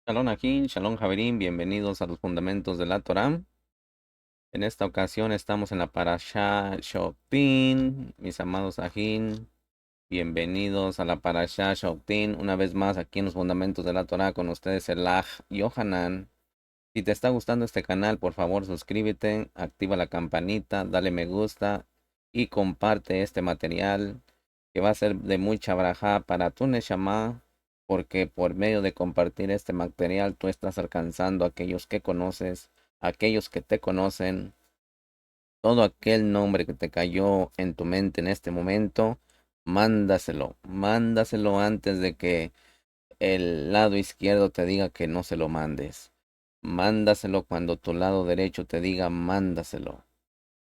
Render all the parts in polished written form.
Shalom Akin, Shalom Javerín, bienvenidos a los fundamentos de la Torá. En esta ocasión estamos en la Parashá Shoftim, mis amados Akin, bienvenidos a la Parashá Shoftim, una vez más aquí en los fundamentos de la Torá con ustedes el Aj Yohanan. Si te está gustando este canal, por favor suscríbete, activa la campanita, dale me gusta y comparte este material que va a ser de mucha braja para tu Neshama, porque por medio de compartir este material tú estás alcanzando a aquellos que conoces, a aquellos que te conocen, todo aquel nombre que te cayó en tu mente en este momento, mándaselo antes de que el lado izquierdo te diga que no se lo mandes. Mándaselo cuando tu lado derecho te diga mándaselo.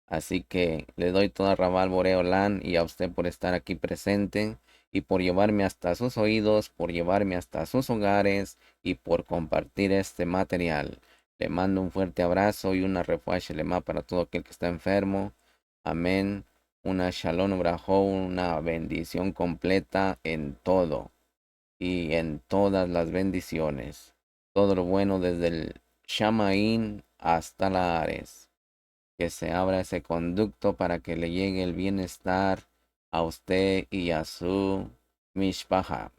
Así que le doy toda Rabal Boreolán y a usted por estar aquí presente y por llevarme hasta sus oídos, por llevarme hasta sus hogares y por compartir este material. Le mando un fuerte abrazo y una refuah shelema para todo aquel que está enfermo. Amén. Una shalom brajó, una bendición completa en todo y en todas las bendiciones. Todo lo bueno desde el Shamaín hasta la Ares. Que se abra ese conducto para que le llegue el bienestar a usted y a su mishpaha.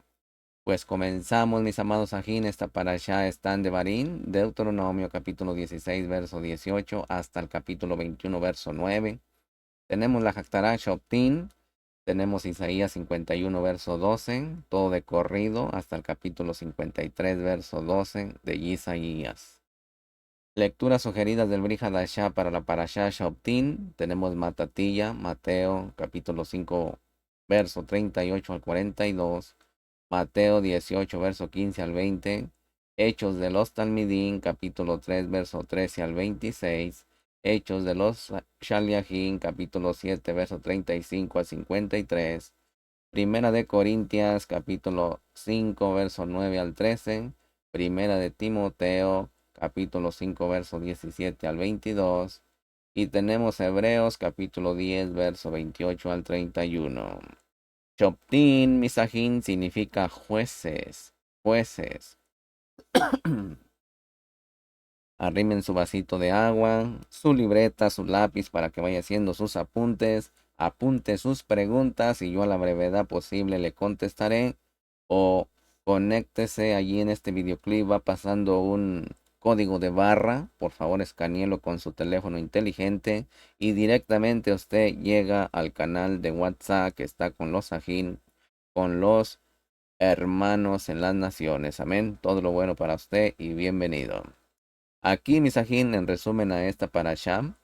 Pues comenzamos, mis amados ajín, esta parashá está en Devarim, Deuteronomio capítulo 16, verso 18, hasta el capítulo 21, verso 9. Tenemos la Haftarah Shoftim, tenemos Isaías 51, verso 12, todo de corrido, hasta el capítulo 53, verso 12 de Isaías. Lecturas sugeridas del Brihadashá para la Parashá Shoftim. Tenemos Matatilla, Mateo, capítulo 5, verso 38 al 42. Mateo 18, verso 15 al 20. Hechos de los Talmidín, capítulo 3, verso 13 al 26. Hechos de los Shaliachim, capítulo 7, verso 35 al 53. Primera de Corintias, capítulo 5, verso 9 al 13. Primera de Timoteo, capítulo 5, verso 17 al 22. Y tenemos Hebreos, capítulo 10, verso 28 al 31. Shoptin, misajín, significa jueces, jueces. Arrimen su vasito de agua, su libreta, su lápiz para que vaya haciendo sus apuntes. Apunte sus preguntas y yo a la brevedad posible le contestaré. O conéctese allí en este videoclip, va pasando un código de barra. Por favor, escaneelo con su teléfono inteligente y directamente usted llega al canal de WhatsApp que está con los ajín, con los hermanos en las naciones. Amén. Todo lo bueno para usted y bienvenido. Aquí, misajín, en resumen a esta parashá,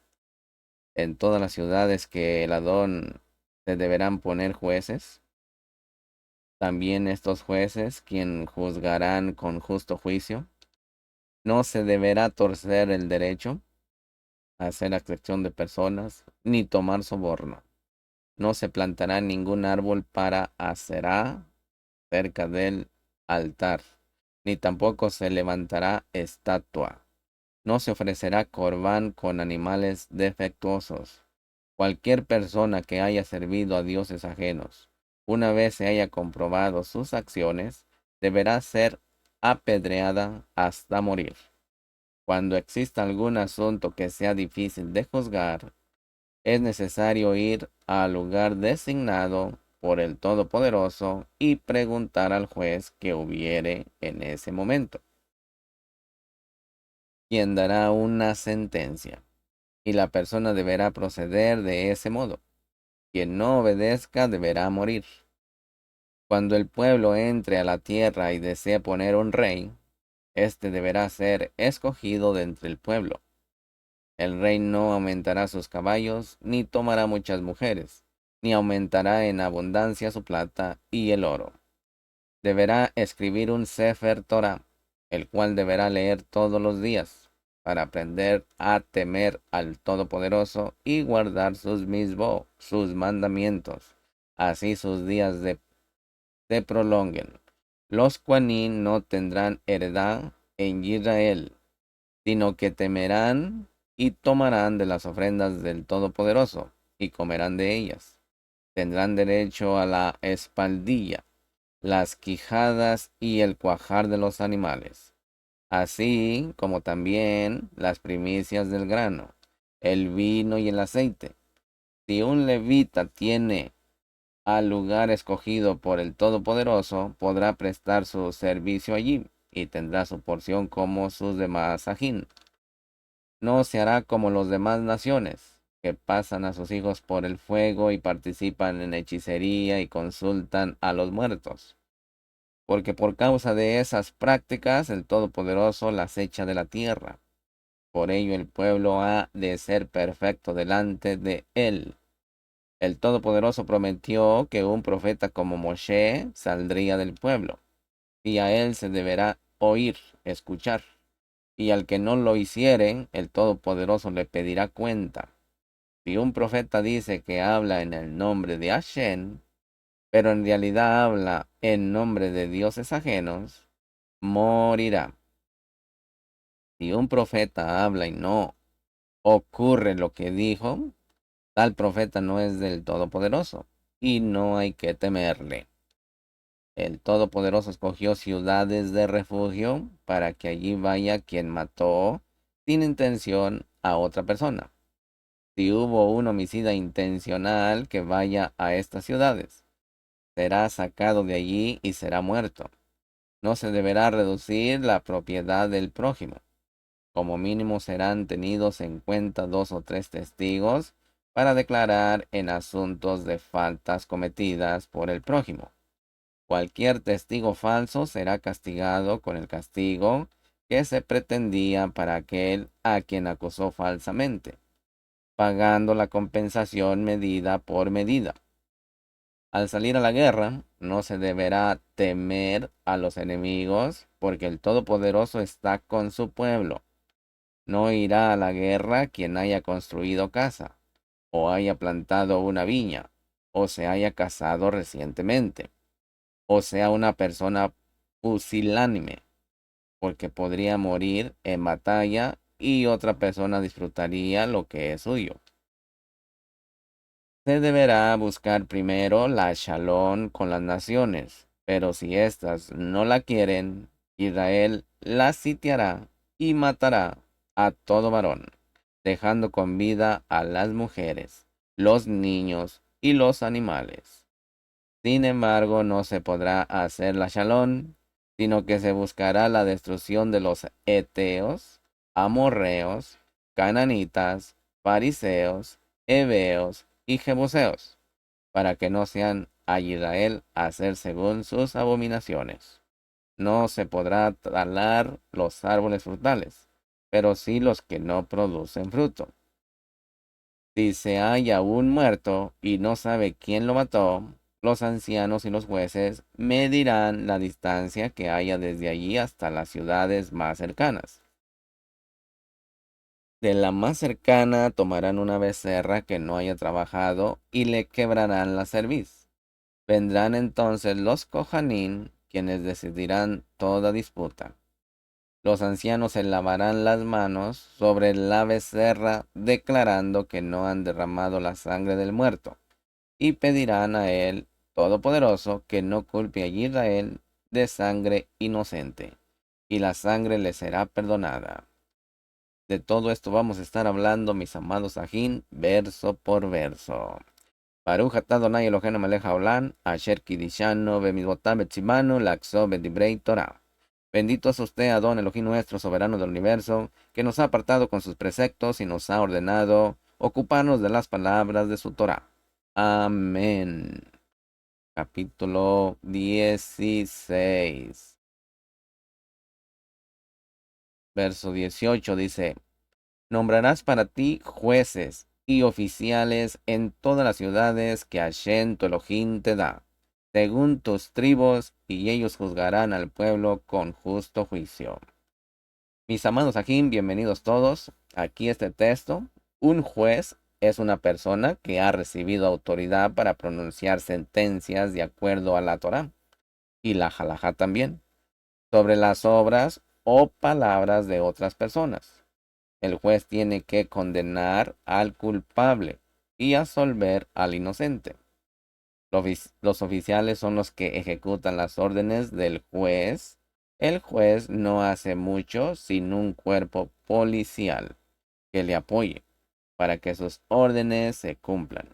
en todas las ciudades que el Adón se deberán poner jueces. También estos jueces, quien juzgarán con justo juicio. No se deberá torcer el derecho, hacer excepción de personas, ni tomar soborno. No se plantará ningún árbol para aserá cerca del altar, ni tampoco se levantará estatua. No se ofrecerá corbán con animales defectuosos. Cualquier persona que haya servido a dioses ajenos, una vez se haya comprobado sus acciones, deberá ser apedreada hasta morir. Cuando exista algún asunto que sea difícil de juzgar, es necesario ir al lugar designado por el Todopoderoso y preguntar al juez que hubiere en ese momento, quien dará una sentencia, y la persona deberá proceder de ese modo. Quien no obedezca deberá morir. Cuando el pueblo entre a la tierra y desea poner un rey, éste deberá ser escogido de entre el pueblo. El rey no aumentará sus caballos, ni tomará muchas mujeres, ni aumentará en abundancia su plata y el oro. Deberá escribir un Sefer Torah, el cual deberá leer todos los días, para aprender a temer al Todopoderoso y guardar sus mismos, sus mandamientos. Así sus días se prolonguen. Los Quanín no tendrán heredad en Israel, sino que temerán y tomarán de las ofrendas del Todopoderoso y comerán de ellas. Tendrán derecho a la espaldilla, las quijadas y el cuajar de los animales. así como también las primicias del grano, el vino y el aceite. Si un levita tiene al lugar escogido por el Todopoderoso, podrá prestar su servicio allí y tendrá su porción como sus demás sajín. No se hará como los demás naciones, que pasan a sus hijos por el fuego y participan en hechicería y consultan a los muertos, porque por causa de esas prácticas el Todopoderoso las echa de la tierra. Por ello el pueblo ha de ser perfecto delante de él. El Todopoderoso prometió que un profeta como Moshe saldría del pueblo, y a él se deberá oír, escuchar. Y al que no lo hiciere, el Todopoderoso le pedirá cuenta. Si un profeta dice que habla en el nombre de Hashem, pero en realidad habla en nombre de dioses ajenos, morirá. Si un profeta habla y no ocurre lo que dijo, tal profeta no es del Todopoderoso, y no hay que temerle. El Todopoderoso escogió ciudades de refugio para que allí vaya quien mató sin intención a otra persona. Si hubo un homicida intencional que vaya a estas ciudades, será sacado de allí y será muerto. No se deberá reducir la propiedad del prójimo. Como mínimo serán tenidos en cuenta 2 o 3 testigos para declarar en asuntos de faltas cometidas por el prójimo. Cualquier testigo falso será castigado con el castigo que se pretendía para aquel a quien acusó falsamente, pagando la compensación medida por medida. Al salir a la guerra, no se deberá temer a los enemigos, porque el Todopoderoso está con su pueblo. No irá a la guerra quien haya construido casa, o haya plantado una viña, o se haya casado recientemente, o sea una persona pusilánime, porque podría morir en batalla y otra persona disfrutaría lo que es suyo. Se deberá buscar primero la shalom con las naciones, pero si éstas no la quieren, Israel la sitiará y matará a todo varón, dejando con vida a las mujeres, los niños y los animales. Sin embargo, no se podrá hacer la shalom, sino que se buscará la destrucción de los eteos, amorreos, cananitas, fariseos, heveos y jebuseos, para que no sean a Israel hacer según sus abominaciones. No se podrá talar los árboles frutales, pero sí los que no producen fruto. Si se halla un muerto y no sabe quién lo mató, los ancianos y los jueces medirán la distancia que haya desde allí hasta las ciudades más cercanas. De la más cercana tomarán una becerra que no haya trabajado y le quebrarán la cerviz. Vendrán entonces los Kohanim, quienes decidirán toda disputa. Los ancianos se lavarán las manos sobre la becerra, declarando que no han derramado la sangre del muerto, y pedirán a él, Todopoderoso, que no culpe a Israel de sangre inocente, y la sangre le será perdonada. De todo esto vamos a estar hablando, mis amados ajín, verso por verso. Baruch atah Adonai Eloheinu melech haolam, asher kidishanu bemitzvotav betzivanu laxo bedivrei Torah. Bendito es usted, Adón Elohim nuestro, soberano del universo, que nos ha apartado con sus preceptos y nos ha ordenado ocuparnos de las palabras de su Torah. Amén. Capítulo 16. Verso 18 dice: Nombrarás para ti jueces y oficiales en todas las ciudades que Hashem tu Elohim te da, según tus tribus, y ellos juzgarán al pueblo con justo juicio. Mis amados aquí, bienvenidos todos. Aquí este texto. Un juez es una persona que ha recibido autoridad para pronunciar sentencias de acuerdo a la Torá y la halajá también, sobre las obras o palabras de otras personas. El juez tiene que condenar al culpable y absolver al inocente. Los oficiales son los que ejecutan las órdenes del juez El juez no hace mucho sin un cuerpo policial que le apoye para que sus órdenes se cumplan.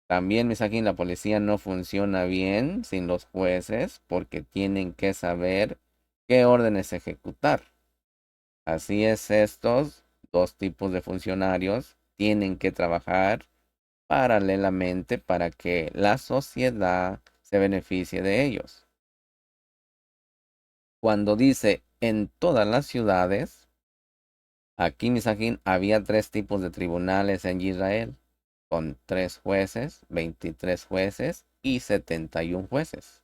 También, Misakin, la policía no funciona bien sin los jueces porque tienen que saber qué órdenes ejecutar. Así es, estos dos tipos de funcionarios tienen que trabajar paralelamente para que la sociedad se beneficie de ellos. Cuando dice en todas las ciudades, aquí, Misajín, había tres tipos de tribunales en Israel, con 3 jueces, 23 jueces y 71 jueces.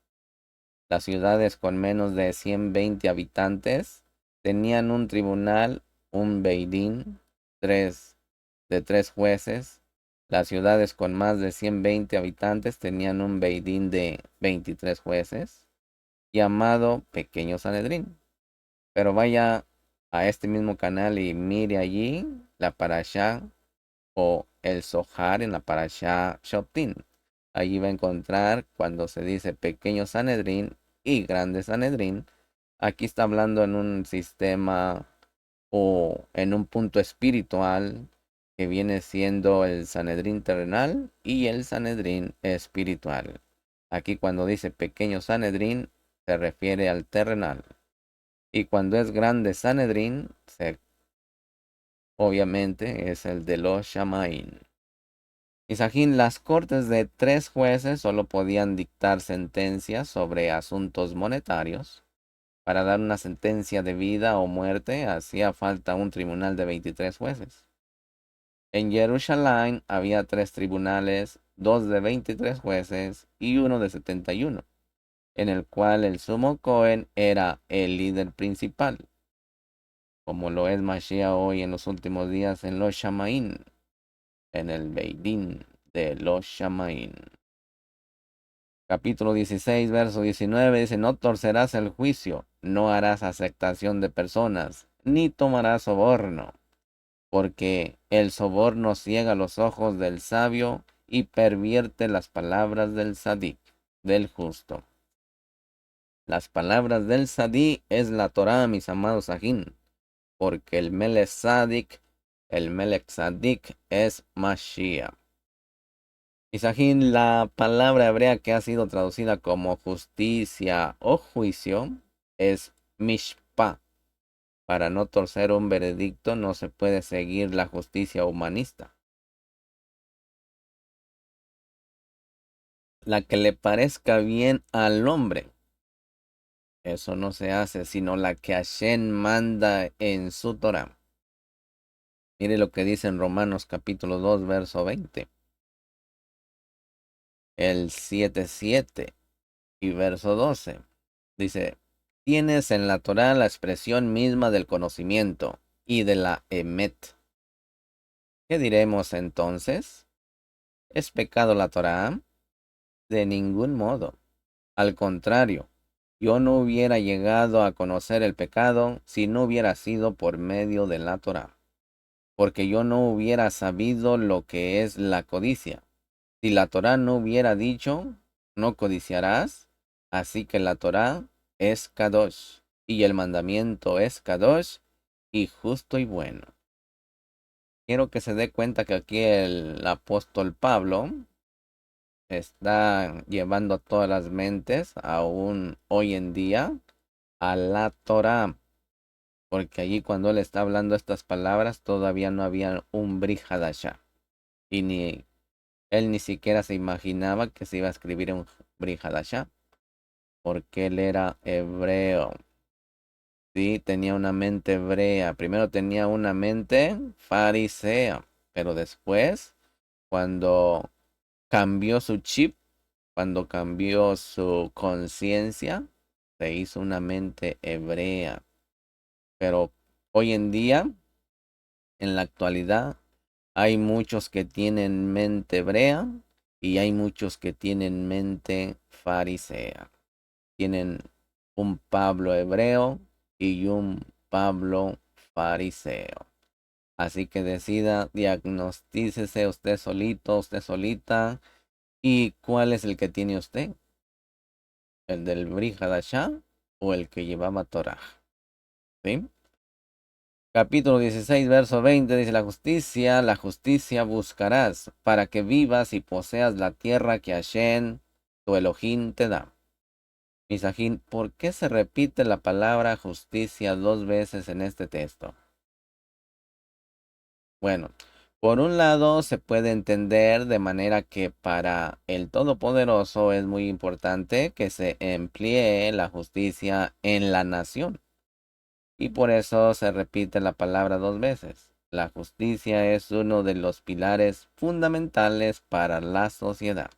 Las ciudades con menos de 120 habitantes tenían un tribunal, un beidín, de 3 jueces. Las ciudades con más de 120 habitantes tenían un beidín de 23 jueces, llamado Pequeño Sanedrín. Pero vaya a este mismo canal y mire allí la parashá o el Zohar en la parashá Shoftim. Allí va a encontrar cuando se dice Pequeño Sanedrín y Grande Sanedrín. Aquí está hablando en un sistema o en un punto espiritual que viene siendo el Sanedrín terrenal y el Sanedrín espiritual. Aquí cuando dice pequeño Sanedrín se refiere al terrenal. Y cuando es grande Sanedrín, obviamente es el de los Shamaín. Isajín, las cortes de 3 jueces solo podían dictar sentencias sobre asuntos monetarios. Para dar una sentencia de vida o muerte hacía falta un tribunal de 23 jueces. En Jerusalén había 3 tribunales, 2 de 23 jueces y uno de 71, en el cual el sumo Cohen era el líder principal, como lo es Mashiach hoy en los últimos días en los Shamaín, en el Beidín de los Shamaín. Capítulo 16, verso 19 dice, no torcerás el juicio, no harás aceptación de personas, ni tomarás soborno, porque el soborno ciega los ojos del sabio y pervierte las palabras del sadí, del justo. Las palabras del sadí es la Torá, mis amados ajín, porque el Melech Sadik es Mashiach. Isajín, la palabra hebrea que ha sido traducida como justicia o juicio es mishpah. Para no torcer un veredicto no se puede seguir la justicia humanista, la que le parezca bien al hombre. Eso no se hace, sino la que Hashem manda en su Torah. Mire lo que dice en Romanos capítulo 2, verso 20. El 7:7 y verso 12. Dice, tienes en la Torah la expresión misma del conocimiento y de la emet. ¿Qué diremos entonces? ¿Es pecado la Torah? De ningún modo. Al contrario, yo no hubiera llegado a conocer el pecado si no hubiera sido por medio de la Torah, porque yo no hubiera sabido lo que es la codicia. Si la Torah no hubiera dicho, no codiciarás, así que la Torah es Kadosh, y el mandamiento es Kadosh, y justo y bueno. Quiero que se dé cuenta que aquí el apóstol Pablo está llevando todas las mentes, aún hoy en día, a la Torah, porque allí cuando él está hablando estas palabras todavía no había un Brit Hadashah, y él ni siquiera se imaginaba que se iba a escribir un Brit Hadashah, porque él era hebreo. Sí, tenía una mente hebrea. Primero tenía una mente farisea, pero después, cuando cambió su chip, cuando cambió su conciencia, se hizo una mente hebrea. Pero hoy en día, en la actualidad, hay muchos que tienen mente hebrea y hay muchos que tienen mente farisea. Tienen un Pablo hebreo y un Pablo fariseo. Así que decida, diagnostícese usted solito, usted solita. ¿Y cuál es el que tiene usted? ¿El del Brit Hadashah o el que llevaba Torah. ¿Sí? Capítulo 16, verso 20 dice la justicia buscarás para que vivas y poseas la tierra que Hashem, tu Elohim, te da. Misajín, ¿por qué se repite la palabra justicia dos veces en este texto? Bueno, por un lado se puede entender de manera que para el Todopoderoso es muy importante que se emplee la justicia en la nación. Y por eso se repite la palabra dos veces. La justicia es uno de los pilares fundamentales para la sociedad.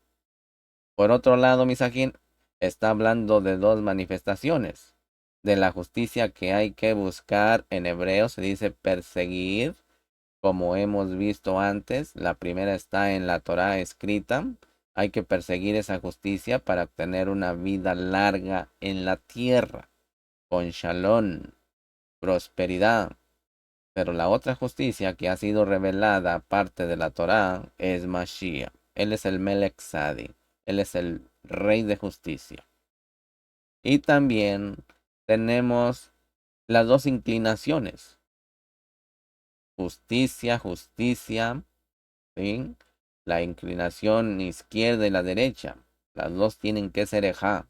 Por otro lado, Misajín está hablando de dos manifestaciones de la justicia que hay que buscar. En hebreo se dice perseguir, como hemos visto antes. La primera está en la Torá escrita. Hay que perseguir esa justicia para obtener una vida larga en la tierra, con shalom, prosperidad. Pero la otra justicia que ha sido revelada aparte de la Torá es Mashiach. Él es el Melech Tzadi. Él es el Rey de justicia. Y también tenemos las dos inclinaciones. Justicia, justicia. ¿Sí? La inclinación izquierda y la derecha. Las dos tienen que ser ejá.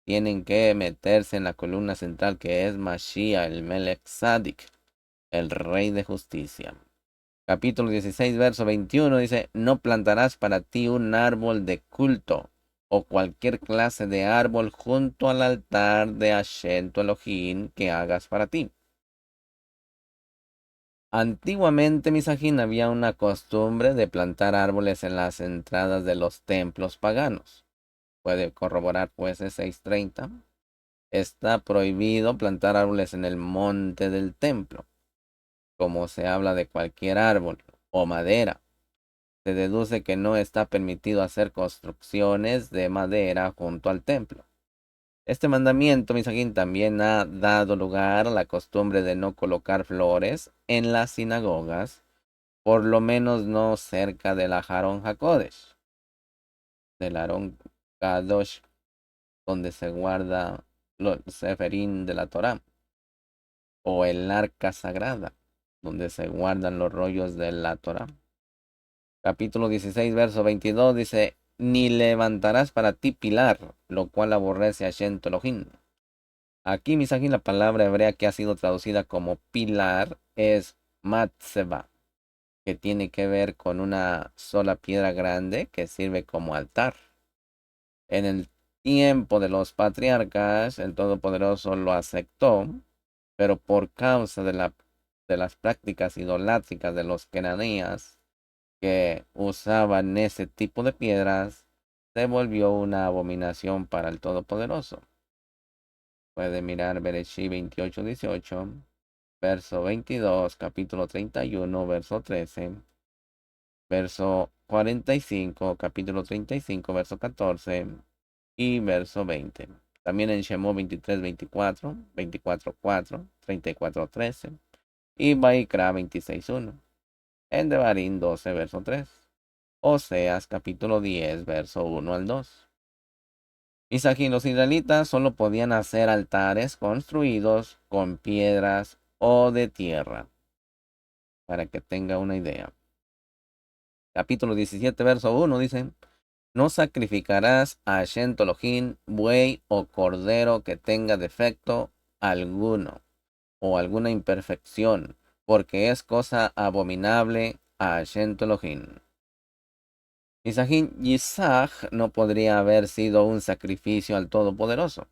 Tienen que meterse en la columna central que es Mashiach, el Melech Tzadik, el Rey de justicia. Capítulo 16, verso 21 dice, no plantarás para ti un árbol de culto o cualquier clase de árbol junto al altar de Hashem tu Elohim que hagas para ti. Antiguamente, Misajín, había una costumbre de plantar árboles en las entradas de los templos paganos. Puede corroborar pues 6:30. Está prohibido plantar árboles en el monte del templo, como se habla de cualquier árbol o madera. Se deduce que no está permitido hacer construcciones de madera junto al templo. Este mandamiento, Misajín, también ha dado lugar a la costumbre de no colocar flores en las sinagogas, por lo menos no cerca del Aharón HaKodesh, del Aarón Kadosh, donde se guarda los seferín de la Torá, o el arca sagrada, donde se guardan los rollos de la Torá. Capítulo 16, verso 22 dice, ni levantarás para ti pilar, lo cual aborrece a Hashem tu Elohim. Aquí, Misajín, la palabra hebrea que ha sido traducida como pilar es matzeba, que tiene que ver con una sola piedra grande que sirve como altar. En el tiempo de los patriarcas, el Todopoderoso lo aceptó, pero por causa de las prácticas idolátricas de los cananeas, que usaban ese tipo de piedras, se volvió una abominación para el Todopoderoso. Puede mirar Bereshit 28:18, verso 22, capítulo 31, verso 13, verso 45, capítulo 35, verso 14 y verso 20. También en Shemot 23:24, 24:4, 34:13 y Baikra 26:1. En Devarim 12, verso 3. Oseas capítulo 10, verso 1 al 2. Isaías, los israelitas solo podían hacer altares construidos con piedras o de tierra, para que tenga una idea. Capítulo 17, verso 1 dice, no sacrificarás a Hashem tu Elohim buey o cordero que tenga defecto alguno o alguna imperfección, porque es cosa abominable a Hashem tu Elohim. Isaac no podría haber sido un sacrificio al Todopoderoso,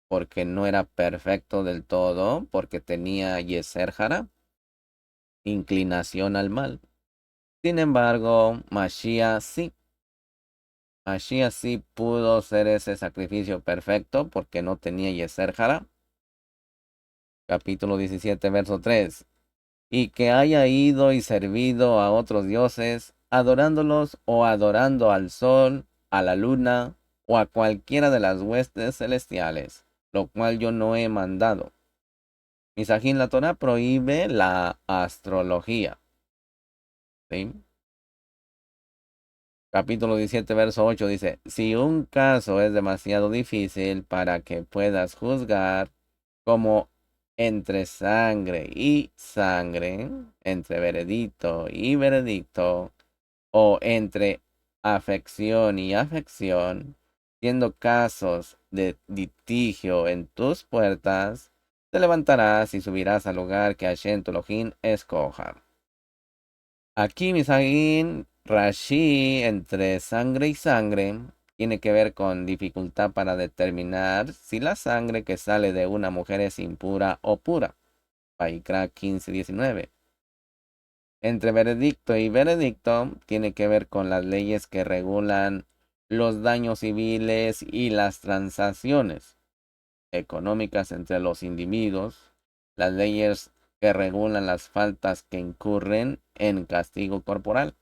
porque no era perfecto del todo, porque tenía Yeser Hara, inclinación al mal. Sin embargo, Mashiach sí pudo ser ese sacrificio perfecto, porque no tenía Yeser Hara. Capítulo 17, verso 3. Y que haya ido y servido a otros dioses, adorándolos o adorando al sol, a la luna o a cualquiera de las huestes celestiales, lo cual yo no he mandado. Misajín, la Torah prohíbe la astrología. ¿Sí? Capítulo 17, verso 8 dice, si un caso es demasiado difícil para que puedas juzgar, como entre sangre y sangre, entre veredicto y veredicto, o entre afección y afección, siendo casos de litigio en tus puertas, te levantarás y subirás al lugar que Hashem tu Elohim escoja. Aquí, Misaín, Rashi, entre sangre y sangre, tiene que ver con dificultad para determinar si la sangre que sale de una mujer es impura o pura. Paikra 15:19. Entre veredicto y veredicto tiene que ver con las leyes que regulan los daños civiles y las transacciones económicas entre los individuos, las leyes que regulan las faltas que incurren en castigo corporal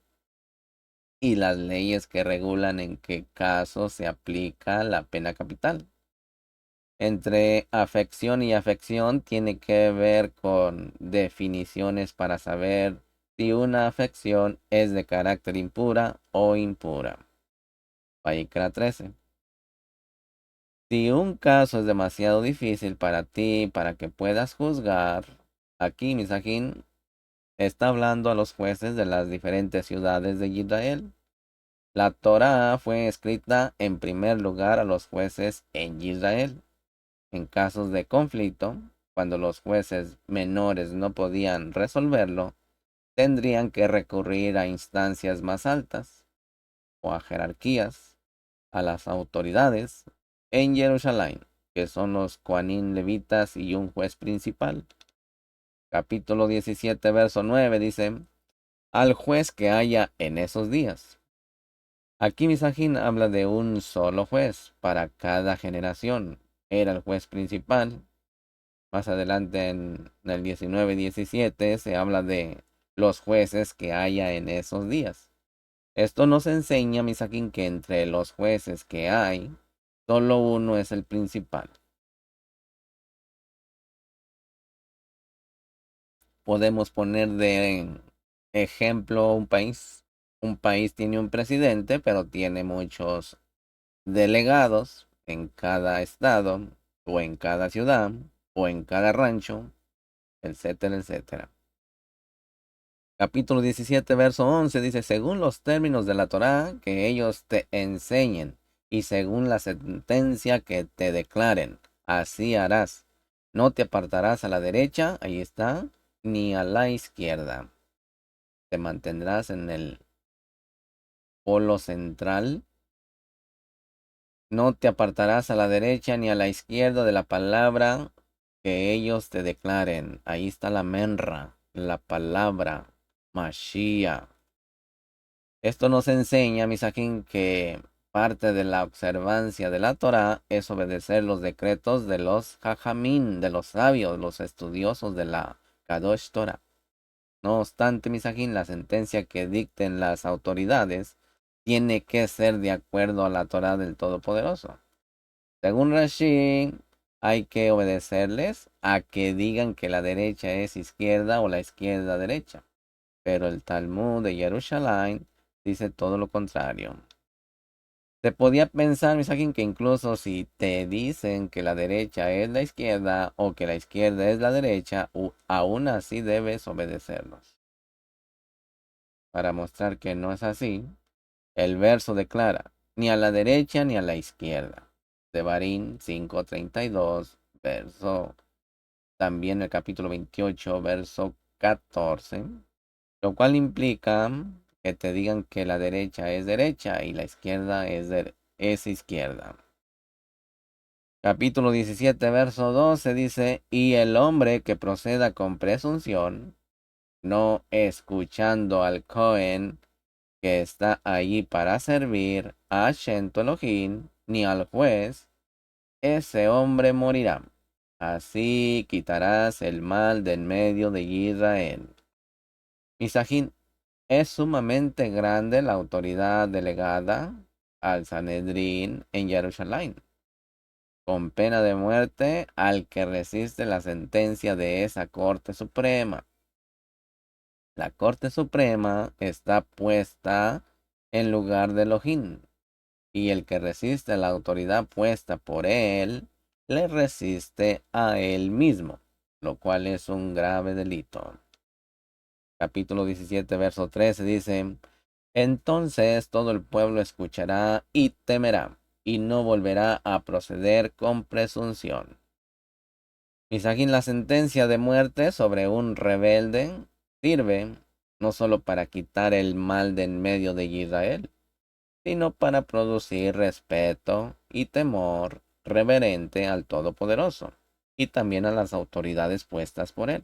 y las leyes que regulan en qué casos se aplica la pena capital. Entre afección y afección tiene que ver con definiciones para saber si una afección es de carácter impura o impura. Paikra 13. Si un caso es demasiado difícil para ti, para que puedas juzgar, aquí Misajín está hablando a los jueces de las diferentes ciudades de Israel. La Torá fue escrita en primer lugar a los jueces en Israel. En casos de conflicto, cuando los jueces menores no podían resolverlo, tendrían que recurrir a instancias más altas o a jerarquías, a las autoridades en Jerusalén, que son los Coanín levitas y un juez principal. Capítulo 17, verso 9 dice, al juez que haya en esos días. Aquí Misajín habla de un solo juez para cada generación. Era el juez principal. Más adelante en el 19-17 se habla de los jueces que haya en esos días. Esto nos enseña, Misakin, que entre los jueces que hay, solo uno es el principal. Podemos poner de ejemplo un país. Un país tiene un presidente, pero tiene muchos delegados en cada estado, o en cada ciudad, o en cada rancho, etcétera, etcétera. Capítulo 17, verso 11 dice, según los términos de la Torá que ellos te enseñen y según la sentencia que te declaren, así harás. No te apartarás a la derecha, ahí está, ni a la izquierda. Te mantendrás en el polo central. No te apartarás a la derecha ni a la izquierda de la palabra que ellos te declaren. Ahí está la menra, la palabra, Mashiach. Esto nos enseña, Misajín, que parte de la observancia de la Torá es obedecer los decretos de los Jajamín, de los sabios, los estudiosos de la Kadosh Torah. No obstante, Misajín, la sentencia que dicten las autoridades tiene que ser de acuerdo a la Torá del Todopoderoso. Según Rashi, hay que obedecerles a que digan que la derecha es izquierda o la izquierda derecha. Pero el Talmud de Jerusalén dice todo lo contrario. Se podía pensar, Misakin, que incluso si te dicen que la derecha es la izquierda o que la izquierda es la derecha, aún así debes obedecerlos. Para mostrar que no es así, el verso declara, ni a la derecha ni a la izquierda. Devarim 5:32, verso, también el capítulo 28, verso 14. Lo cual implica que te digan que la derecha es derecha y la izquierda es izquierda. Capítulo 17, verso 12 dice, y el hombre que proceda con presunción, no escuchando al Cohen que está allí para servir a Hashem tu Elohim, ni al juez, ese hombre morirá. Así quitarás el mal del medio de Israel. Misajín, es sumamente grande la autoridad delegada al Sanedrín en Jerusalén, con pena de muerte al que resiste la sentencia de esa Corte Suprema. La Corte Suprema está puesta en lugar de Elohim, y el que resiste la autoridad puesta por él, le resiste a él mismo, lo cual es un grave delito. Capítulo 17, verso 13 dice, entonces todo el pueblo escuchará y temerá, y no volverá a proceder con presunción. Misajín, la sentencia de muerte sobre un rebelde sirve no solo para quitar el mal de en medio de Israel, sino para producir respeto y temor reverente al Todopoderoso y también a las autoridades puestas por él.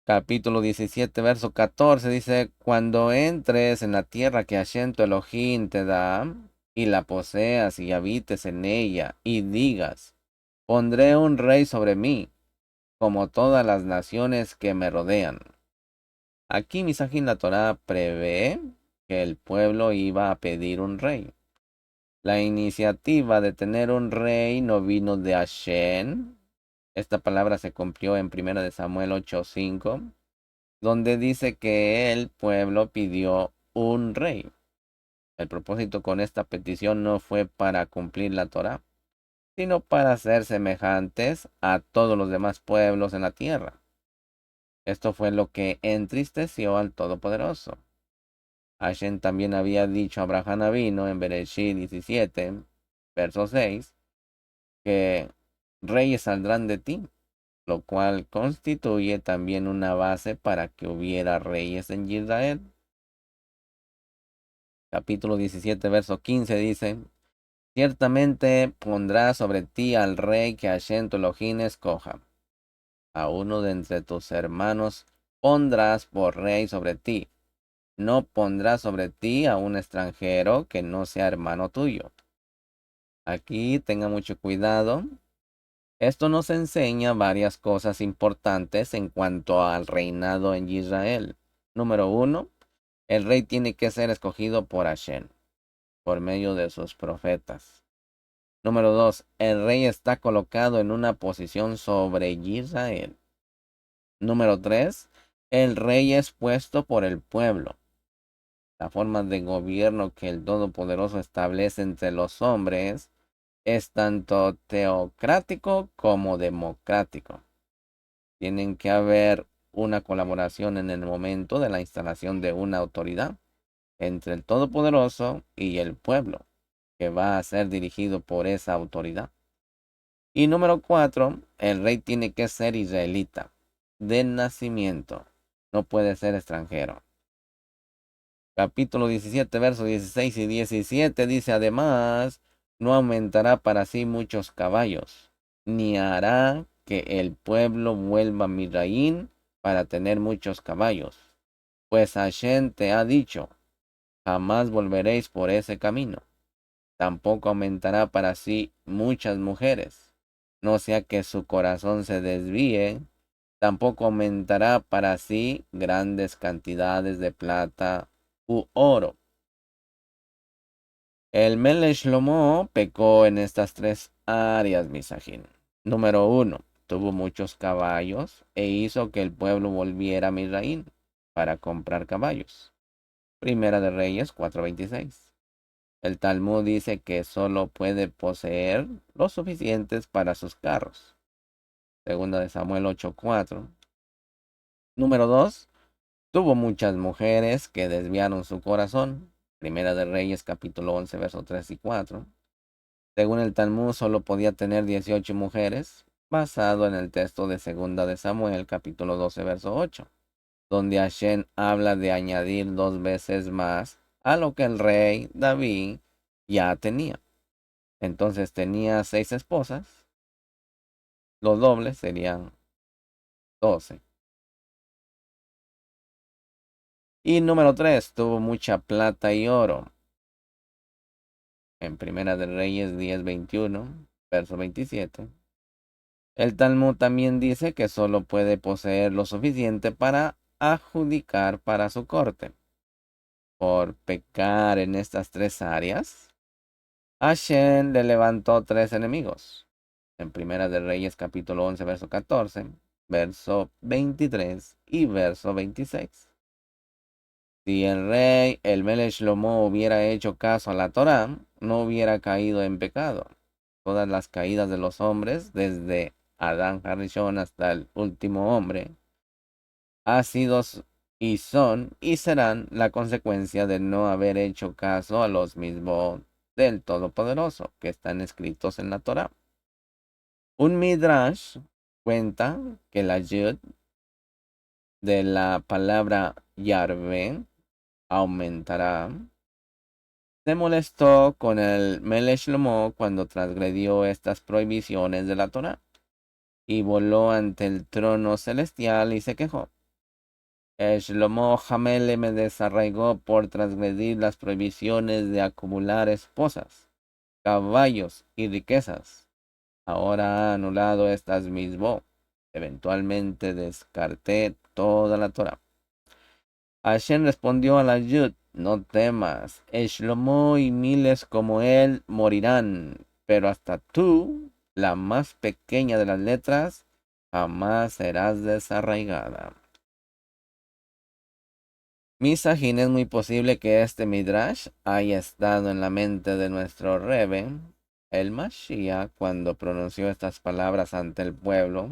Capítulo 17, verso 14 dice, cuando entres en la tierra que Hashem tu Elohim te da, y la poseas y habites en ella, y digas, pondré un rey sobre mí, como todas las naciones que me rodean. Aquí Misajín, la Torá prevé que el pueblo iba a pedir un rey. La iniciativa de tener un rey no vino de Hashem. Esta palabra se cumplió en 1 de Samuel 8:5, donde dice que el pueblo pidió un rey. El propósito con esta petición no fue para cumplir la Torá, sino para ser semejantes a todos los demás pueblos en la tierra. Esto fue lo que entristeció al Todopoderoso. Hashem también había dicho a Abraham Avino en Bereshit 17, verso 6, que reyes saldrán de ti, lo cual constituye también una base para que hubiera reyes en Israel. Capítulo 17, verso 15 dice, ciertamente pondrá sobre ti al rey que Hashem tu Elohim escoja. A uno de entre tus hermanos pondrás por rey sobre ti. No pondrás sobre ti a un extranjero que no sea hermano tuyo. Aquí tenga mucho cuidado. Esto nos enseña varias cosas importantes en cuanto al reinado en Israel. Número uno, el rey tiene que ser escogido por Hashem, por medio de sus profetas. Número dos, el rey está colocado en una posición sobre Israel. Número tres, el rey es puesto por el pueblo. La forma de gobierno que el Todopoderoso establece entre los hombres es tanto teocrático como democrático. Tienen que haber una colaboración en el momento de la instalación de una autoridad entre el Todopoderoso y el pueblo, que va a ser dirigido por esa autoridad. Y número 4, el rey tiene que ser israelita, de nacimiento, no puede ser extranjero. Capítulo 17, versos 16 y 17 dice, además, no aumentará para sí muchos caballos, ni hará que el pueblo vuelva a Misraín para tener muchos caballos. Pues Hashem te ha dicho, jamás volveréis por ese camino. Tampoco aumentará para sí muchas mujeres, no sea que su corazón se desvíe. Tampoco aumentará para sí grandes cantidades de plata u oro. El Melech Shlomo pecó en estas tres áreas, Misajín. Número uno, tuvo muchos caballos e hizo que el pueblo volviera a Misraín para comprar caballos. Primera de Reyes 4:26. El Talmud dice que solo puede poseer lo suficientes para sus carros. Segunda de Samuel 8:4. Número 2. Tuvo muchas mujeres que desviaron su corazón. Primera de Reyes capítulo 11, versos 3 y 4. Según el Talmud, solo podía tener 18 mujeres, basado en el texto de Segunda de Samuel capítulo 12, verso 8, donde Hashem habla de añadir 2 veces más a lo que el rey David ya tenía. Entonces tenía 6 esposas, los dobles serían 12. Y número 3, tuvo mucha plata y oro. En Primera de Reyes 10:21, verso 27. El Talmud también dice que solo puede poseer lo suficiente para adjudicar para su corte. Por pecar en estas tres áreas, Hashem le levantó 3 enemigos. En Primera de Reyes capítulo 11, verso 14, verso 23 y verso 26. Si el rey, el Melech Shlomo, hubiera hecho caso a la Torá, no hubiera caído en pecado. Todas las caídas de los hombres, desde Adán Harishon hasta el último hombre, ha sido y son y serán la consecuencia de no haber hecho caso a los mismos del Todopoderoso que están escritos en la Torá. Un Midrash cuenta que la Yud de la palabra Yarve aumentará. Se molestó con el Melech Shlomo cuando transgredió estas prohibiciones de la Torá y voló ante el trono celestial y se quejó. Shlomo Jamele me desarraigó por transgredir las prohibiciones de acumular esposas, caballos y riquezas. Ahora ha anulado estas mismo. Eventualmente descarté toda la Torah. Hashem respondió a la Yud, no temas, Shlomo y miles como él morirán, pero hasta tú, la más pequeña de las letras, jamás serás desarraigada. Misajín, es muy posible que este Midrash haya estado en la mente de nuestro Rebbe, el Mashiach, cuando pronunció estas palabras ante el pueblo,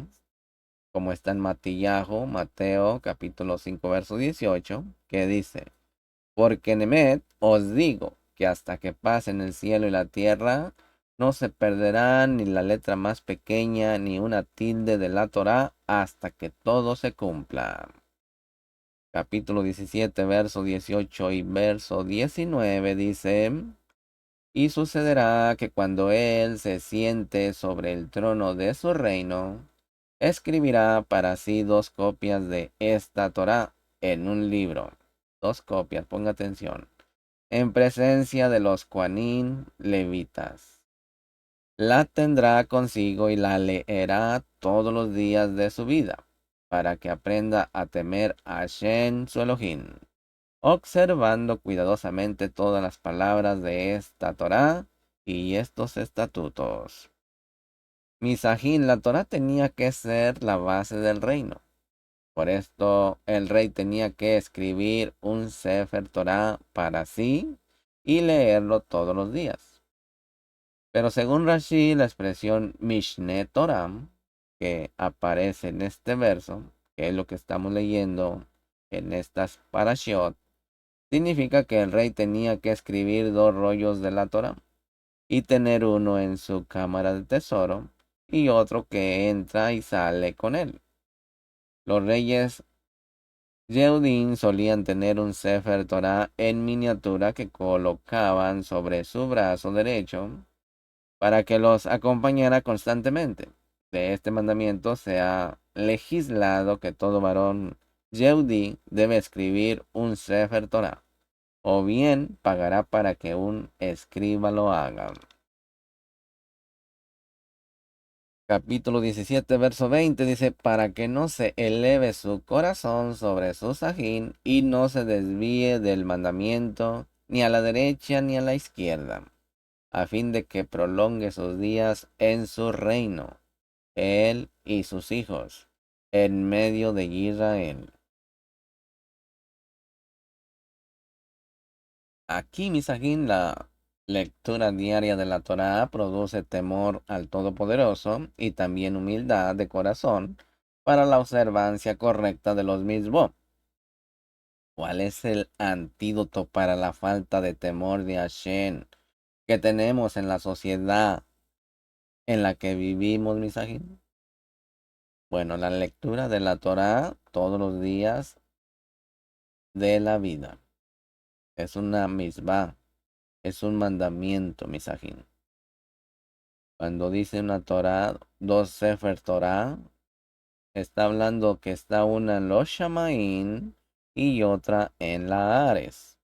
como está en Mateo capítulo 5 verso 18, que dice, porque en Emet os digo que hasta que pasen el cielo y la tierra, no se perderá ni la letra más pequeña ni una tilde de la Torá hasta que todo se cumpla. Capítulo 17, verso 18 y verso 19 dice, y sucederá que cuando él se siente sobre el trono de su reino, escribirá para sí 2 copias de esta Torá en un libro. 2 copias, ponga atención, en presencia de los Coanín levitas. La tendrá consigo y la leerá todos los días de su vida, para que aprenda a temer a Hashem su Elohim, observando cuidadosamente todas las palabras de esta Torá y estos estatutos. Misajín, la Torá tenía que ser la base del reino. Por esto el rey tenía que escribir un Sefer Torá para sí y leerlo todos los días. Pero según Rashi, la expresión Mishne Torah, que aparece en este verso, que es lo que estamos leyendo en estas parashot, significa que el rey tenía que escribir 2 rollos de la Torah y tener uno en su cámara de tesoro y otro que entra y sale con él. Los reyes Yehudim solían tener un Sefer Torah en miniatura que colocaban sobre su brazo derecho para que los acompañara constantemente. De este mandamiento se ha legislado que todo varón Yehudí debe escribir un Sefer Torah, o bien pagará para que un escriba lo haga. Capítulo 17, verso 20 dice, para que no se eleve su corazón sobre su sajín y no se desvíe del mandamiento ni a la derecha ni a la izquierda, a fin de que prolongue sus días en su reino, él y sus hijos, en medio de Israel. Aquí, misajín, la lectura diaria de la Torá produce temor al Todopoderoso y también humildad de corazón para la observancia correcta de los mismos. ¿Cuál es el antídoto para la falta de temor de Hashem que tenemos en la sociedad en la que vivimos, misajín? Bueno, la lectura de la Torá todos los días de la vida. Es una misbah, es un mandamiento, misajín. Cuando dice una Torah, 2 Sefer Torah, está hablando que está una en los Shamaín y otra en la Ares.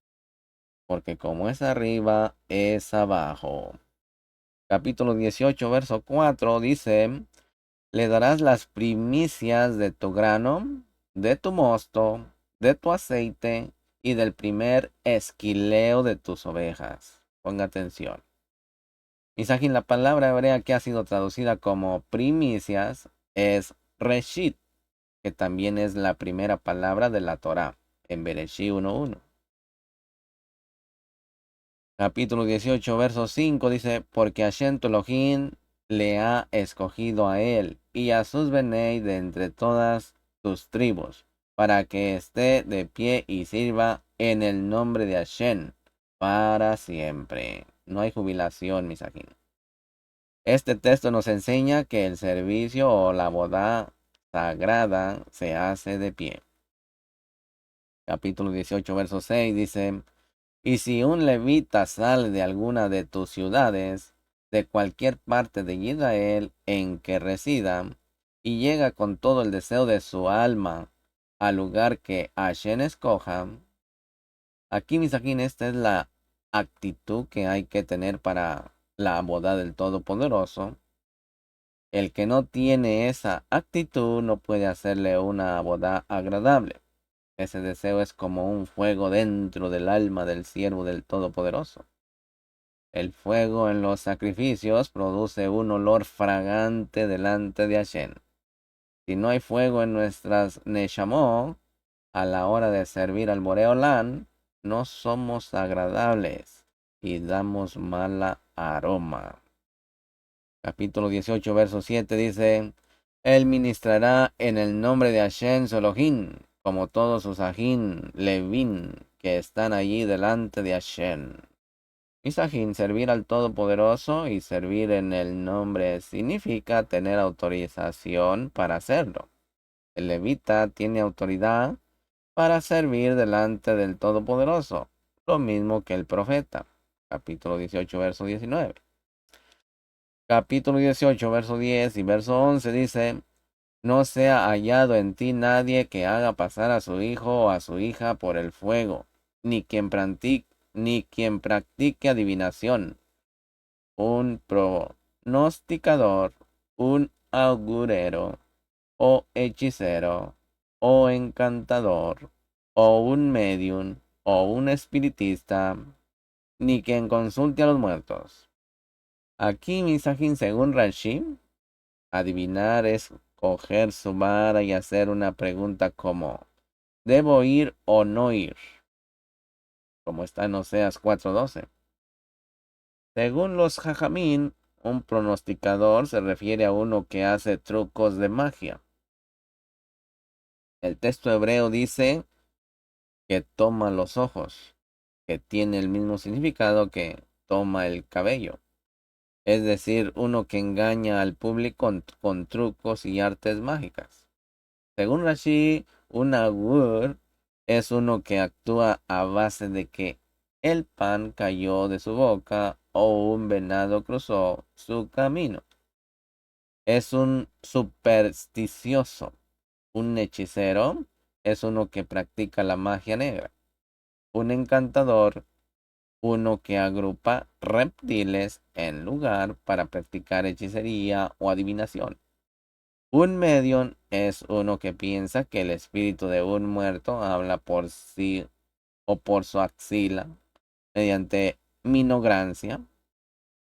Porque como es arriba, es abajo. Capítulo 18, verso 4 dice, le darás las primicias de tu grano, de tu mosto, de tu aceite y del primer esquileo de tus ovejas. Ponga atención. Misajín, la palabra hebrea que ha sido traducida como primicias es reshit, que también es la primera palabra de la Torá, en Bereshí 1:1. Capítulo 18, verso 5 dice, porque Hashem tu Elohim le ha escogido a él y a sus Benei de entre todas tus tribus, para que esté de pie y sirva en el nombre de Hashem para siempre. No hay jubilación, Misajín. Este texto nos enseña que el servicio o la boda sagrada se hace de pie. Capítulo 18, verso 6 dice, y si un levita sale de alguna de tus ciudades, de cualquier parte de Israel en que resida, y llega con todo el deseo de su alma al lugar que Hashem escoja, aquí, Misajín, esta es la actitud que hay que tener para la boda del Todopoderoso. El que no tiene esa actitud no puede hacerle una boda agradable. Ese deseo es como un fuego dentro del alma del siervo del Todopoderoso. El fuego en los sacrificios produce un olor fragante delante de Hashem. Si no hay fuego en nuestras Neshamot, a la hora de servir al Boreolán, no somos agradables y damos mala aroma. Capítulo 18, verso 7 dice, él ministrará en el nombre de Hashem Elohim, como todos sus ajín, Levin, que están allí delante de Hashem. Misajín, servir al Todopoderoso y servir en el nombre significa tener autorización para hacerlo. El levita tiene autoridad para servir delante del Todopoderoso, lo mismo que el profeta. Capítulo 18, verso 19. Capítulo 18, verso 10 y verso 11 dice, no sea hallado en ti nadie que haga pasar a su hijo o a su hija por el fuego, ni quien practique adivinación, un pronosticador, un augurero, o hechicero, o encantador, o un medium, o un espiritista, ni quien consulte a los muertos. Aquí, Misajín, según Rashi, adivinar es coger su vara y hacer una pregunta como, ¿debo ir o no ir? Como está en Oseas 4:12. Según los Jajamín, un pronosticador se refiere a uno que hace trucos de magia. El texto hebreo dice que toma los ojos, que tiene el mismo significado que toma el cabello. Es decir, uno que engaña al público con trucos y artes mágicas. Según Rashi, un agur es uno que actúa a base de que el pan cayó de su boca o un venado cruzó su camino. Es un supersticioso. Un hechicero es uno que practica la magia negra. Un encantador, uno que agrupa reptiles en lugar para practicar hechicería o adivinación. Un medium es uno que piensa que el espíritu de un muerto habla por sí o por su axila mediante minograncia,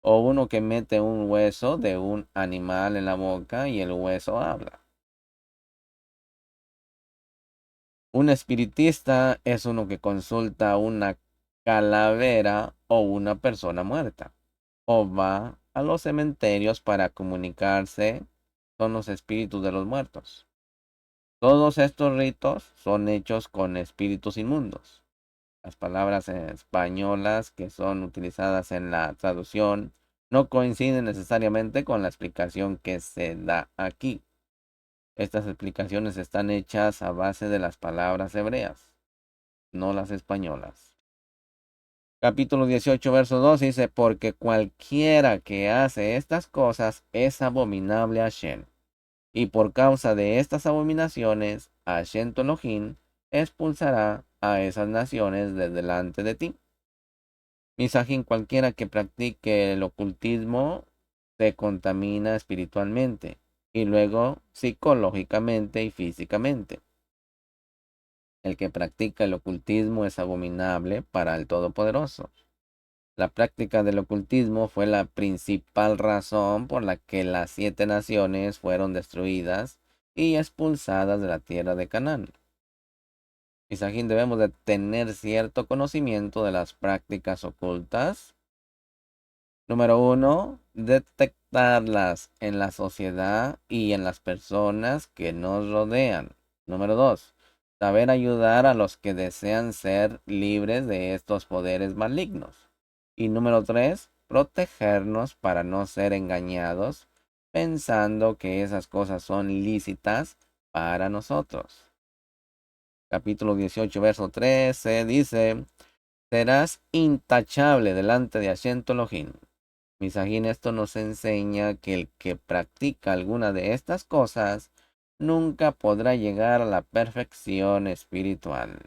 o uno que mete un hueso de un animal en la boca y el hueso habla. Un espiritista es uno que consulta una calavera o una persona muerta, o va a los cementerios para comunicarse con los espíritus de los muertos. Todos estos ritos son hechos con espíritus inmundos. Las palabras españolas que son utilizadas en la traducción no coinciden necesariamente con la explicación que se da aquí. Estas explicaciones están hechas a base de las palabras hebreas, no las españolas. Capítulo 18, verso 2 dice, porque cualquiera que hace estas cosas es abominable a Hashem. Y por causa de estas abominaciones, Hashem tu Elohim expulsará a esas naciones de delante de ti. Misajín, cualquiera que practique el ocultismo se contamina espiritualmente y luego psicológicamente y físicamente. El que practica el ocultismo es abominable para el Todopoderoso. La práctica del ocultismo fue la principal razón por la que las 7 naciones fueron destruidas y expulsadas de la tierra de Canaán. Misajín, debemos de tener cierto conocimiento de las prácticas ocultas. Número uno, detectarlas en la sociedad y en las personas que nos rodean. Número dos, saber ayudar a los que desean ser libres de estos poderes malignos. Y número tres, protegernos para no ser engañados pensando que esas cosas son lícitas para nosotros. Capítulo 18, verso 13 dice, serás intachable delante de Hashem tu Elohim. Misajín, esto nos enseña que el que practica alguna de estas cosas nunca podrá llegar a la perfección espiritual.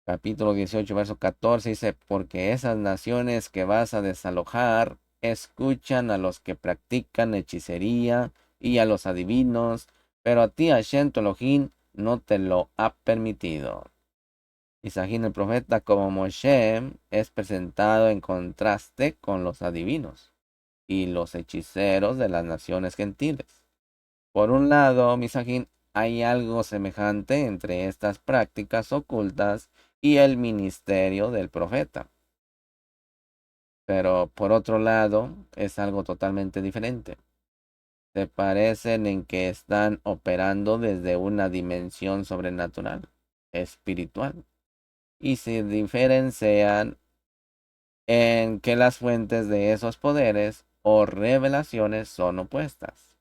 Capítulo 18, verso 14 dice, porque esas naciones que vas a desalojar escuchan a los que practican hechicería y a los adivinos, pero a ti Hashem tu Elohim no te lo ha permitido. Misajín, el profeta como Moshe es presentado en contraste con los adivinos y los hechiceros de las naciones gentiles. Por un lado, Misajín, hay algo semejante entre estas prácticas ocultas y el ministerio del profeta. Pero por otro lado, es algo totalmente diferente. Se parecen en que están operando desde una dimensión sobrenatural, espiritual, y se diferencian en que las fuentes de esos poderes o revelaciones son opuestas.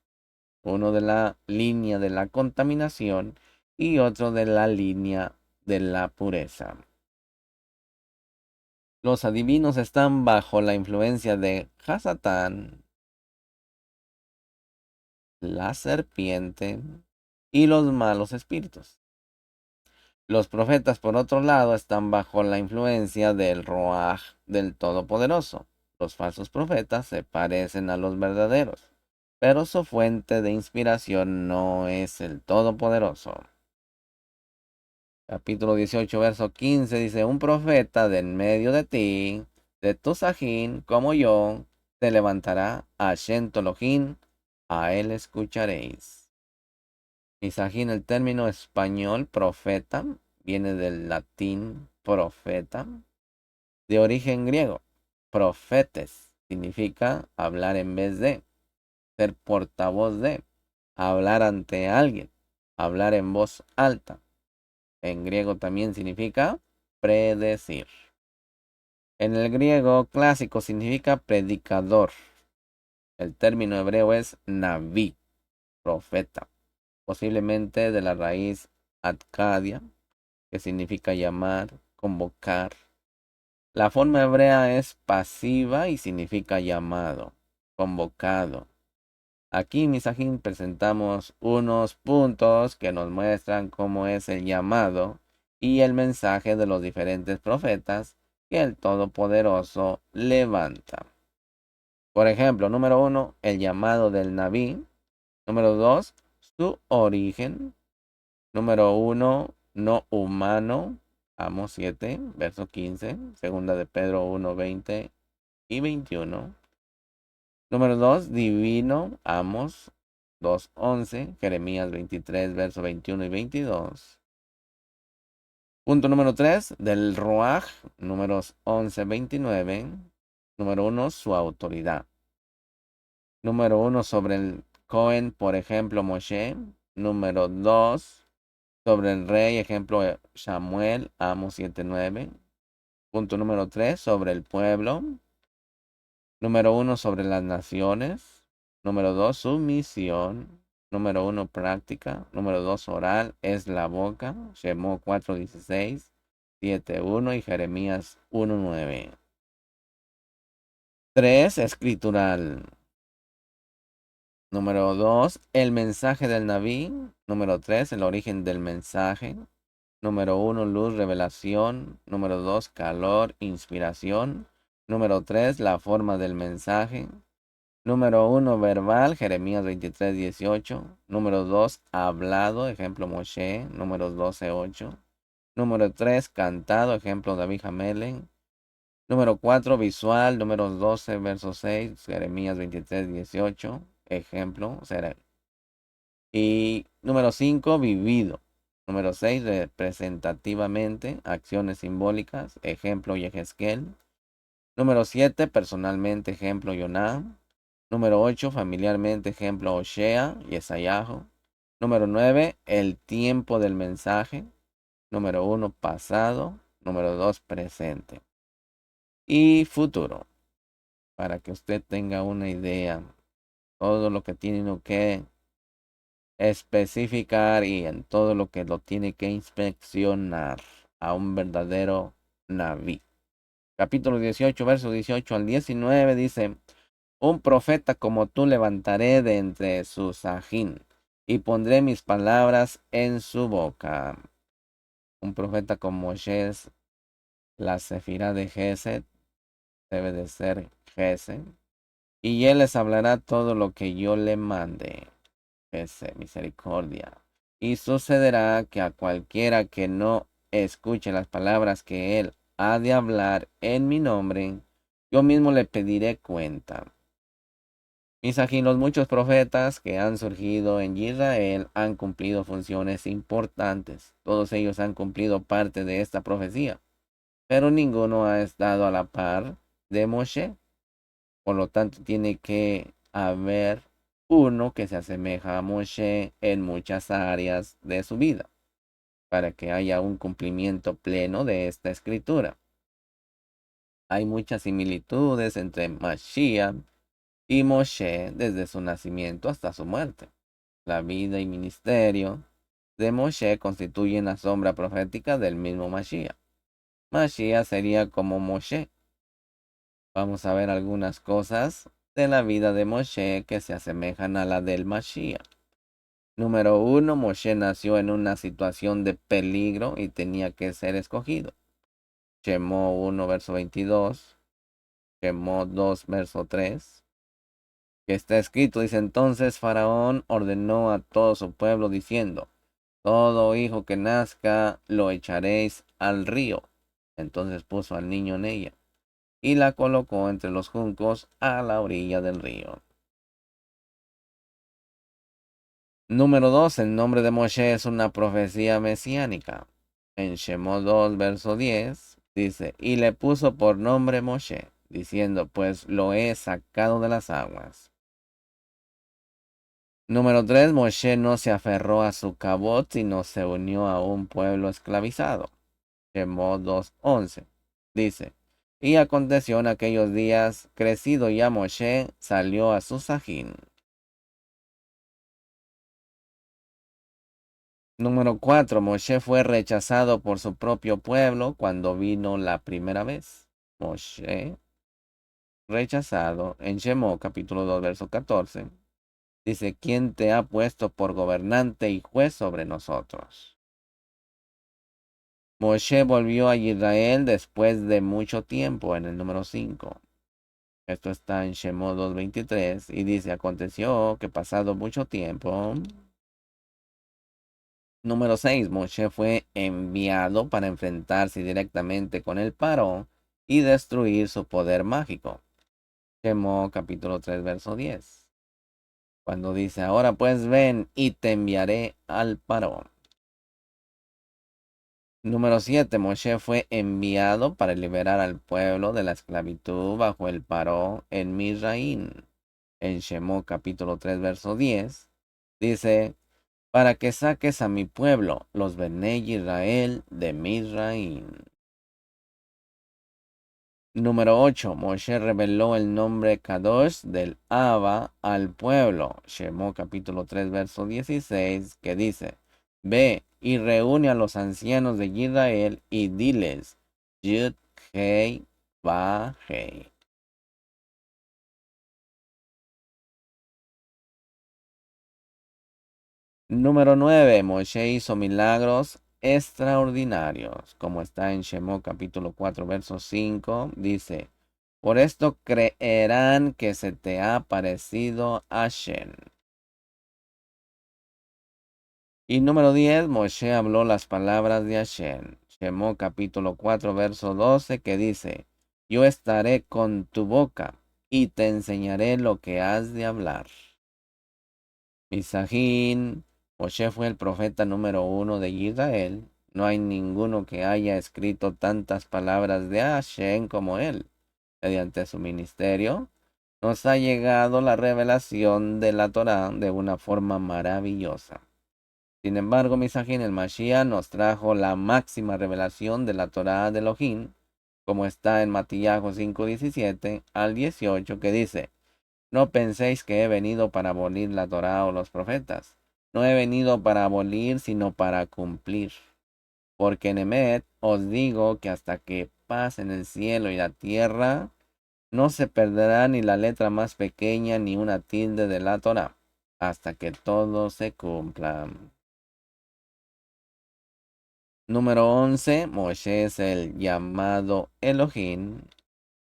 Uno de la línea de la contaminación y otro de la línea de la pureza. Los adivinos están bajo la influencia de Hasatán, la serpiente y los malos espíritus. Los profetas, por otro lado, están bajo la influencia del Roaj del Todopoderoso. Los falsos profetas se parecen a los verdaderos, pero su fuente de inspiración no es el Todopoderoso. Capítulo 18, verso 15 dice, un profeta de en medio de ti, de tu sajín, como yo, se levantará a Shentolohim, a él escucharéis. Y sajín, el término español profeta, viene del latín profeta, de origen griego. Profetes significa hablar en vez de, ser portavoz de, hablar ante alguien, hablar en voz alta. En griego también significa predecir. En el griego clásico significa predicador. El término hebreo es naví, profeta, posiblemente de la raíz adkadia, que significa llamar, convocar. La forma hebrea es pasiva y significa llamado, convocado. Aquí, Misajín, presentamos unos puntos que nos muestran cómo es el llamado y el mensaje de los diferentes profetas que el Todopoderoso levanta. Por ejemplo, número uno, el llamado del Naví. Número dos, su origen. Número uno, no humano. Amos 7, verso 15. Segunda de Pedro 1, 20 y 21. Número 2, divino, Amos 2:11, Jeremías 23, verso 21 y 22. Punto número 3, del Ruaj, números 11, 29. Número 1, su autoridad. Número 1, sobre el Cohen, por ejemplo, Moshe. Número 2, sobre el rey, ejemplo, Samuel, Amos 7:9. Punto número 3, sobre el pueblo. Número 1, sobre las naciones. Número 2, sumisión. Número 1, práctica. Número 2, oral, es la boca. Shemó 4:16, 7:1 y Jeremías 1:9. 3, escritural. Número 2, el mensaje del Naví. Número 3, el origen del mensaje. Número 1, luz, revelación. Número 2, calor, inspiración. Número 3, la forma del mensaje. Número 1, verbal, Jeremías 23:18. Número 2, hablado, ejemplo Moshe, números 12:8. Número 3, cantado, ejemplo David Hamelin. Número 4, visual, números 12, verso 6, Jeremías 23:18. Ejemplo, Y número 5, vivido. Número 6, representativamente, acciones simbólicas, ejemplo Yehezkel. Número 7, personalmente, ejemplo Yoná. Número 8, familiarmente, ejemplo Oshea y Esayahu. Número 9, el tiempo del mensaje. Número 1, pasado. Número 2, presente. Y futuro, para que usted tenga una idea. Todo lo que tiene que especificar y en todo lo que lo tiene que inspeccionar a un verdadero Naví. Capítulo 18, verso 18 al 19 dice: un profeta como tú levantaré de entre sus ajín y pondré mis palabras en su boca. Un profeta como Moshe, la Sefirá de Gesed, debe de ser Gesed, y él les hablará todo lo que yo le mande. Misericordia. Y sucederá que a cualquiera que no escuche las palabras que él ha de hablar en mi nombre, yo mismo le pediré cuenta. Misajín, los muchos profetas que han surgido en Israel han cumplido funciones importantes. Todos ellos han cumplido parte de esta profecía, pero ninguno ha estado a la par de Moshe. Por lo tanto, tiene que haber uno que se asemeja a Moshe en muchas áreas de su vida, para que haya un cumplimiento pleno de esta escritura. Hay muchas similitudes entre Mashiach y Moshe desde su nacimiento hasta su muerte. La vida y ministerio de Moshe constituyen la sombra profética del mismo Mashiach. Mashiach sería como Moshe. Vamos a ver algunas cosas de la vida de Moshe que se asemejan a la del Mashiach. Número 1. Moshe nació en una situación de peligro y tenía que ser escogido. Shemot 1, verso 22. Shemot 2, verso 3. Que está escrito, dice: entonces Faraón ordenó a todo su pueblo diciendo: todo hijo que nazca lo echaréis al río. Entonces puso al niño en ella y la colocó entre los juncos a la orilla del río. Número 2. El nombre de Moshe es una profecía mesiánica. En Shemot 2, verso 10, dice: y le puso por nombre Moshe, diciendo: pues lo he sacado de las aguas. Número 3. Moshe no se aferró a su cabot, sino se unió a un pueblo esclavizado. Shemot 2:11 dice: y aconteció en aquellos días, crecido ya Moshe, salió a su sajín. Número 4. Moshe fue rechazado por su propio pueblo cuando vino la primera vez. Moshe rechazado en Shemot capítulo 2 verso 14. Dice: ¿quién te ha puesto por gobernante y juez sobre nosotros? Moshe volvió a Israel después de mucho tiempo, en el número 5. Esto está en Shemot 2:23 y dice: aconteció que pasado mucho tiempo. Número 6. Moshe fue enviado para enfrentarse directamente con el Paró y destruir su poder mágico. Shemot capítulo 3 verso 10. Cuando dice: ahora pues ven y te enviaré al Paró. Número 7. Moshe fue enviado para liberar al pueblo de la esclavitud bajo el Paró en Misraín. En Shemot capítulo 3 verso 10 dice: para que saques a mi pueblo, los Benei Israel, de Misraín. Número 8. Moshe reveló el nombre Kadosh del Abba al pueblo. Shemot capítulo 3 verso 16, que dice: ve y reúne a los ancianos de Israel y diles: Yud Hei Va Hei. Número 9. Moshe hizo milagros extraordinarios, como está en Shemot capítulo 4 verso 5, dice: por esto creerán que se te ha parecido Hashem. Y número 10. Moshe habló las palabras de Hashem. Shemot capítulo 4 verso 12, que dice: yo estaré con tu boca y te enseñaré lo que has de hablar. Misajín, Moshe fue el profeta número 1 de Israel. No hay ninguno que haya escrito tantas palabras de Hashem como él. Mediante su ministerio, nos ha llegado la revelación de la Torá de una forma maravillosa. Sin embargo, Misajín, el Mashiach, nos trajo la máxima revelación de la Torá de Elohim, como está en Matías 5:17 al 18, que dice: No penséis que he venido para abolir la Torá o los profetas. No he venido para abolir, sino para cumplir. Porque en Emet os digo que hasta que pasen el cielo y la tierra, no se perderá ni la letra más pequeña ni una tilde de la Torá, hasta que todo se cumpla. Número 11. Moshe es el llamado Elohim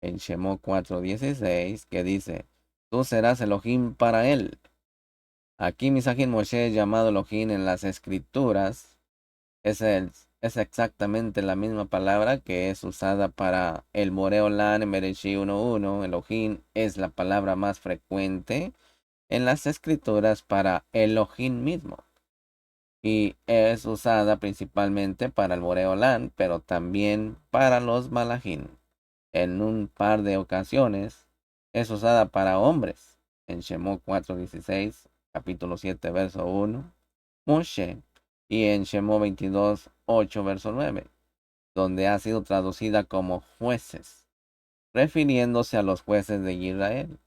en Shemot 4:16, que dice: Tú serás Elohim para él. Aquí Misajín Moshe es llamado Elohim en las escrituras. Es exactamente la misma palabra que es usada para el Boreolán en Bereshit 1:1. Elohim es la palabra más frecuente en las escrituras para Elohim mismo. Y es usada principalmente para el Boreolán, pero también para los Malachim. En un par de ocasiones es usada para hombres. En Shemot 4:16, capítulo 7, verso 1, Moshe, y en Shemot 22:8, verso 9, donde ha sido traducida como jueces, refiriéndose a los jueces de Israel.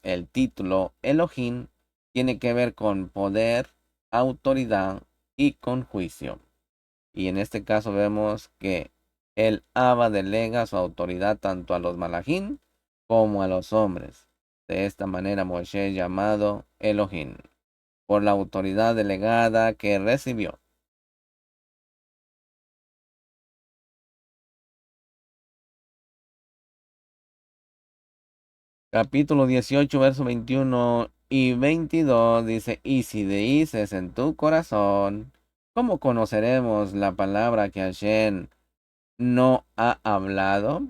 El título Elohim tiene que ver con poder, autoridad y con juicio. Y en este caso vemos que el Abba delega su autoridad tanto a los malachim como a los hombres. De esta manera Moshe es llamado Elohim, por la autoridad delegada que recibió. Capítulo 18, verso 21 y 22 dice: Y si dices en tu corazón, ¿cómo conoceremos la palabra que Hashem no ha hablado?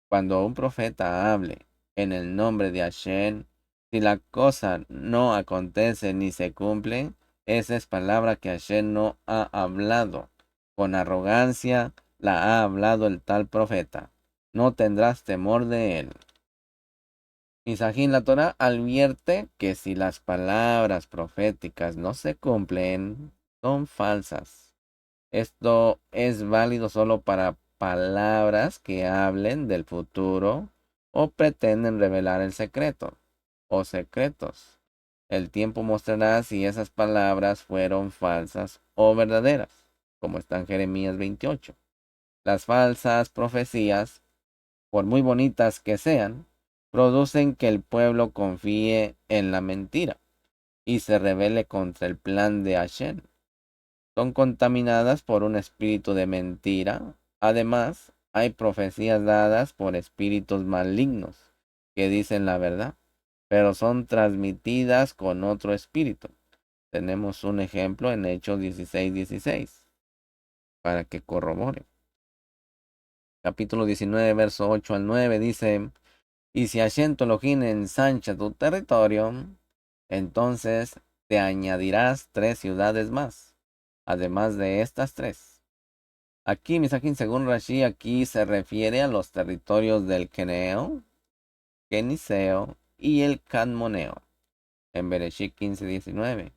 Cuando un profeta hable en el nombre de Hashem, si la cosa no acontece ni se cumple, esa es palabra que Hashem no ha hablado. Con arrogancia la ha hablado el tal profeta. No tendrás temor de él. Misajín, la Torah advierte que si las palabras proféticas no se cumplen, son falsas. Esto es válido solo para palabras que hablen del futuro o pretenden revelar el secreto o secretos. El tiempo mostrará si esas palabras fueron falsas o verdaderas, como está en Jeremías 28. Las falsas profecías, por muy bonitas que sean, producen que el pueblo confíe en la mentira y se rebele contra el plan de Hashem. Son contaminadas por un espíritu de mentira. Además, hay profecías dadas por espíritus malignos que dicen la verdad, pero son transmitidas con otro espíritu. Tenemos un ejemplo en Hechos 16:16 para que corrobore. Capítulo 19, verso 8 al 9 dice: Y si Hashem tu Elohim ensancha tu territorio, entonces te añadirás 3 ciudades más, además de estas 3. Aquí, Misajín, según Rashi, aquí se refiere a los territorios del Keneo, Keniseo y el Cadmoneo, en Bereshit 15:19,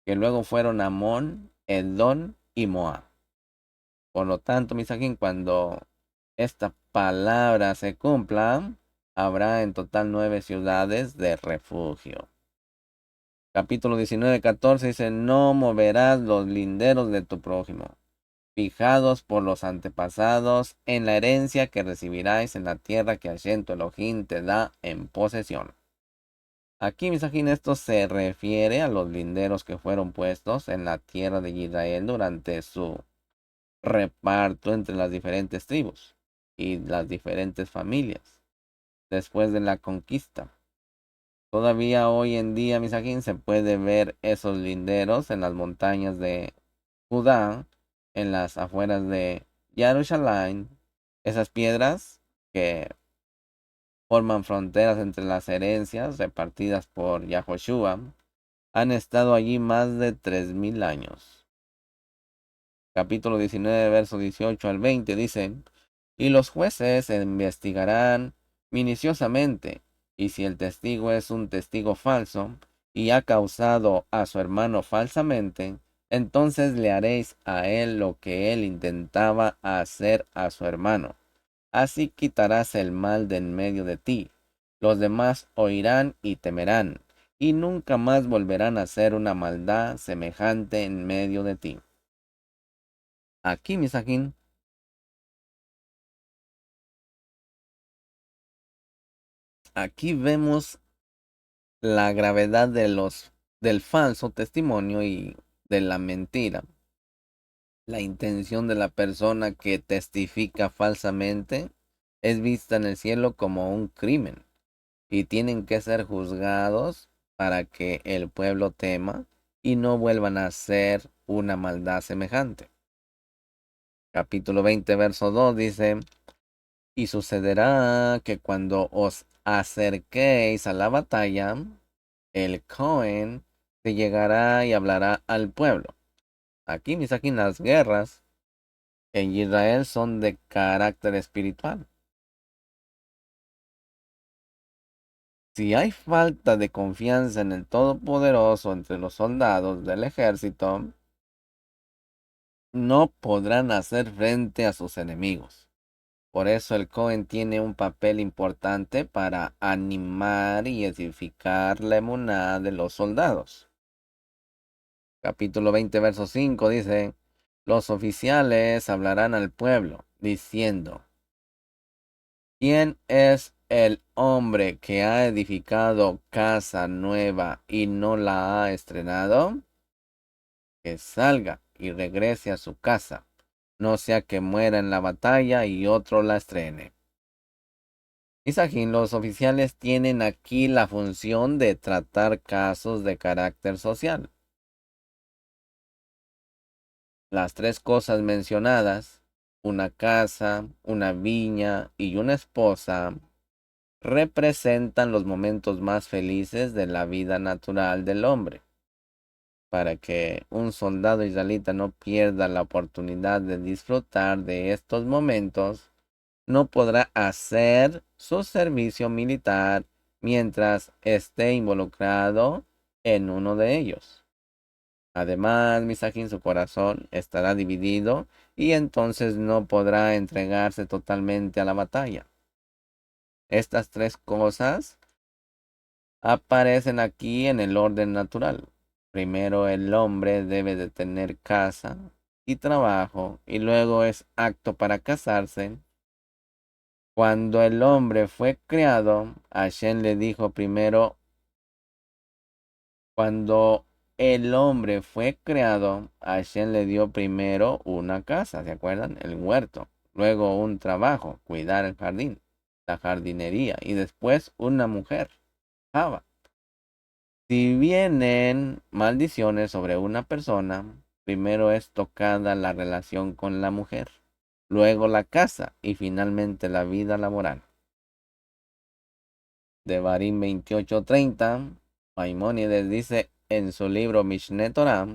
que luego fueron Amón, Edom y Moab. Por lo tanto, Misajín, cuando esta palabra se cumpla, habrá en total 9 ciudades de refugio. Capítulo 19:14 dice: No moverás los linderos de tu prójimo, fijados por los antepasados en la herencia que recibiráis en la tierra que Hashem tu Elohim te da en posesión. Aquí, Misajín, esto se refiere a los linderos que fueron puestos en la tierra de Israel durante su reparto entre las diferentes tribus y las diferentes familias después de la conquista. Todavía hoy en día, Misajín, se puede ver esos linderos en las montañas de Judá, en las afueras de Jerusalén. Esas piedras que forman fronteras entre las herencias repartidas por Yahoshua Han estado allí más de 3000 años. Capítulo 19, verso 18 al 20 dice, y los jueces investigarán minuciosamente, y si el testigo es un testigo falso, y ha causado a su hermano falsamente, entonces le haréis a él lo que él intentaba hacer a su hermano. Así quitarás el mal de en medio de ti. Los demás oirán y temerán, y nunca más volverán a hacer una maldad semejante en medio de ti. Aquí, Misajín, aquí vemos la gravedad del falso testimonio y de la mentira. La intención de la persona que testifica falsamente es vista en el cielo como un crimen y tienen que ser juzgados para que el pueblo tema y no vuelvan a hacer una maldad semejante. Capítulo 20, verso 2 dice, y sucederá que cuando os acerquéis a la batalla, el Cohen te llegará y hablará al pueblo. Aquí, mis aquí, las guerras en Israel son de carácter espiritual. Si hay falta de confianza en el Todopoderoso entre los soldados del ejército, no podrán hacer frente a sus enemigos. Por eso el Cohen tiene un papel importante para animar y edificar la emuná de los soldados. Capítulo 20, verso 5 dice, los oficiales hablarán al pueblo, diciendo, ¿quién es el hombre que ha edificado casa nueva y no la ha estrenado? Que salga y regrese a su casa, no sea que muera en la batalla y otro la estrene. Isajín, los oficiales tienen aquí la función de tratar casos de carácter social. Las tres cosas mencionadas, una casa, una viña y una esposa, representan los momentos más felices de la vida natural del hombre. Para que un soldado israelita no pierda la oportunidad de disfrutar de estos momentos, no podrá hacer su servicio militar mientras esté involucrado en uno de ellos. Además, Misajín, su corazón estará dividido y entonces no podrá entregarse totalmente a la batalla. Estas tres cosas aparecen aquí en el orden natural. Primero el hombre debe de tener casa y trabajo y luego es apto para casarse. Cuando el hombre fue creado, Hashem le dijo primero, cuando el hombre fue creado, Hashem le dio primero una casa, ¿se acuerdan? El huerto. Luego un trabajo, cuidar el jardín, la jardinería. Y después una mujer, Java. Si vienen maldiciones sobre una persona, primero es tocada la relación con la mujer, luego la casa y finalmente la vida laboral. Devarim 28:30, Maimónides dice en su libro Mishneh Torah,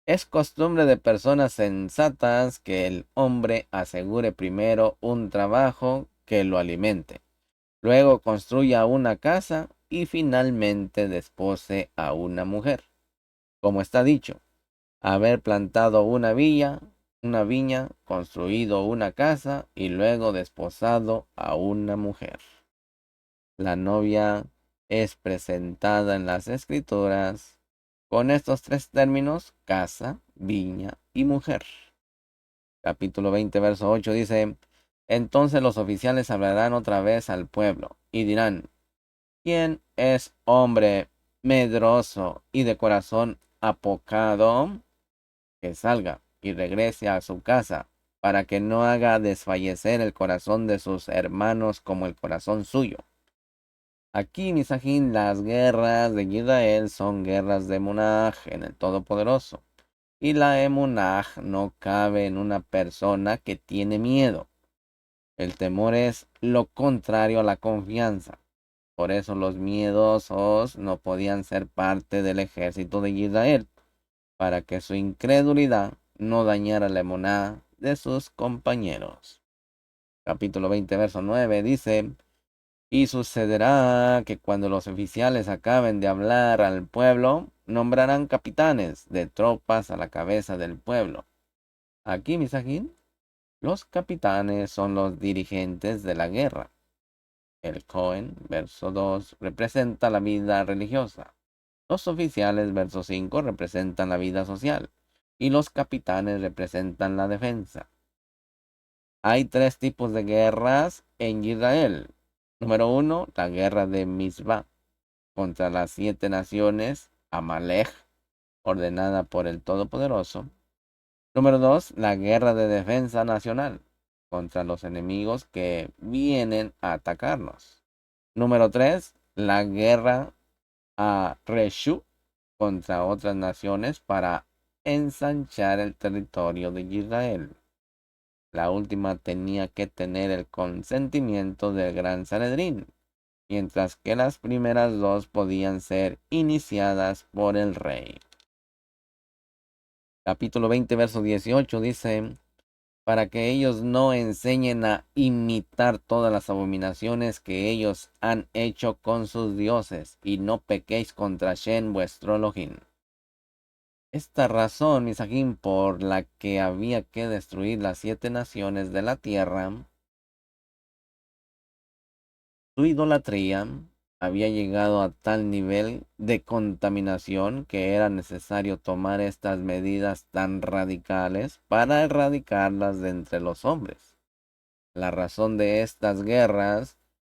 es costumbre de personas sensatas que el hombre asegure primero un trabajo que lo alimente, luego construya una casa y finalmente despose a una mujer. Como está dicho, haber plantado una viña, construido una casa y luego desposado a una mujer. La novia es presentada en las escrituras con estos tres términos: casa, viña y mujer. Capítulo 20, verso 8 dice, entonces los oficiales hablarán otra vez al pueblo y dirán, ¿quién es hombre medroso y de corazón apocado? Que salga y regrese a su casa, para que no haga desfallecer el corazón de sus hermanos como el corazón suyo. Aquí, Misajín, las guerras de Israel son guerras de Emunaj en el Todopoderoso. Y la Emunaj no cabe en una persona que tiene miedo. El temor es lo contrario a la confianza. Por eso los miedosos no podían ser parte del ejército de Israel, para que su incredulidad no dañara la emuná de sus compañeros. Capítulo 20, verso 9 dice: y sucederá que cuando los oficiales acaben de hablar al pueblo, nombrarán capitanes de tropas a la cabeza del pueblo. Aquí, Misajín, los capitanes son los dirigentes de la guerra. El Cohen, verso 2, representa la vida religiosa. Los oficiales, verso 5, representan la vida social. Y los capitanes representan la defensa. Hay tres tipos de guerras en Israel. Número 1, la guerra de Mizpah contra las 7 naciones, Amalek, ordenada por el Todopoderoso. Número 2, la guerra de defensa nacional contra los enemigos que vienen a atacarnos. Número 3, la guerra a Reshu contra otras naciones para ensanchar el territorio de Israel. La última tenía que tener el consentimiento del Gran Sanedrín, mientras que las primeras dos podían ser iniciadas por el rey. Capítulo 20, verso 18 dice: para que ellos no enseñen a imitar todas las abominaciones que ellos han hecho con sus dioses, y no pequéis contra Shen vuestro Elohim. Esta razón, Misajín, por la que había que destruir las 7 naciones de la tierra, su idolatría había llegado a tal nivel de contaminación que era necesario tomar estas medidas tan radicales para erradicarlas de entre los hombres. La razón de estas guerras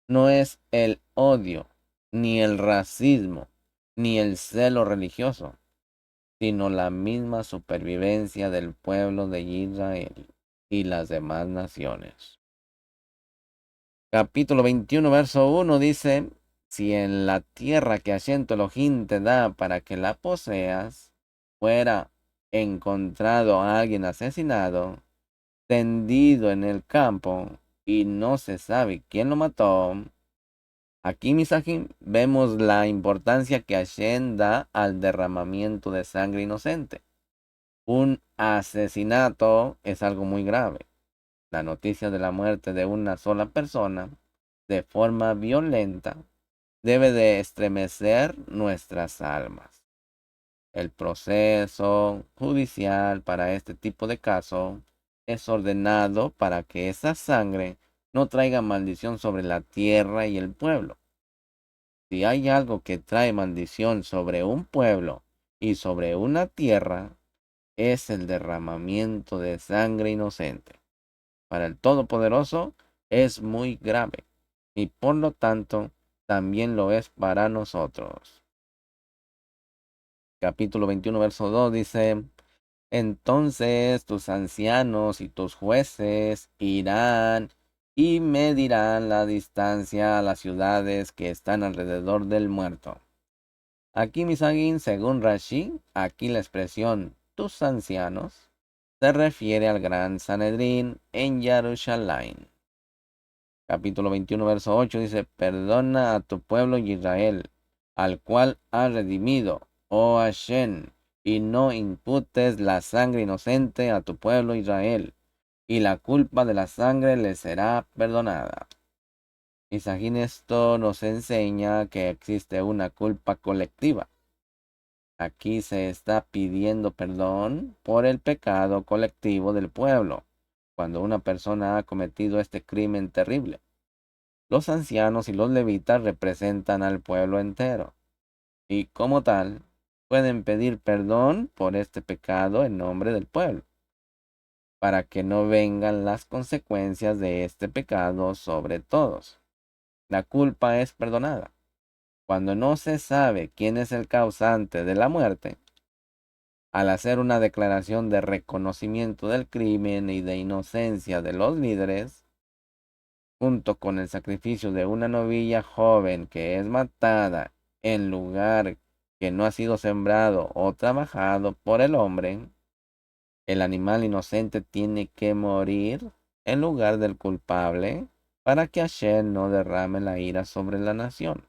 no es el odio, ni el racismo, ni el celo religioso, sino la misma supervivencia del pueblo de Israel y las demás naciones. Capítulo 21, verso 1 dice: si en la tierra que Hashem tu Elohim te da para que la poseas, fuera encontrado a alguien asesinado, tendido en el campo, y no se sabe quién lo mató. Aquí, Misajín, vemos la importancia que Hashem da al derramamiento de sangre inocente. Un asesinato es algo muy grave. La noticia de la muerte de una sola persona de forma violenta debe de estremecer nuestras almas. El proceso judicial para este tipo de caso es ordenado para que esa sangre no traiga maldición sobre la tierra y el pueblo. Si hay algo que trae maldición sobre un pueblo y sobre una tierra, es el derramamiento de sangre inocente. Para el Todopoderoso es muy grave, y por lo tanto también lo es para nosotros. Capítulo 21, verso 2 dice: entonces tus ancianos y tus jueces irán y medirán la distancia a las ciudades que están alrededor del muerto. Aquí, Misaguín, según Rashi, aquí la expresión tus ancianos se refiere al gran Sanedrín en Jerusalén. Capítulo 21, verso 8 dice: perdona a tu pueblo Israel, al cual has redimido, oh Hashem, y no imputes la sangre inocente a tu pueblo Israel, y la culpa de la sangre le será perdonada. Misajín, esto nos enseña que existe una culpa colectiva. Aquí se está pidiendo perdón por el pecado colectivo del pueblo, cuando una persona ha cometido este crimen terrible. Los ancianos y los levitas representan al pueblo entero, y como tal, pueden pedir perdón por este pecado en nombre del pueblo, para que no vengan las consecuencias de este pecado sobre todos. La culpa es perdonada. Cuando no se sabe quién es el causante de la muerte, al hacer una declaración de reconocimiento del crimen y de inocencia de los líderes, junto con el sacrificio de una novilla joven que es matada en lugar que no ha sido sembrado o trabajado por el hombre, el animal inocente tiene que morir en lugar del culpable para que Hashem no derrame la ira sobre la nación.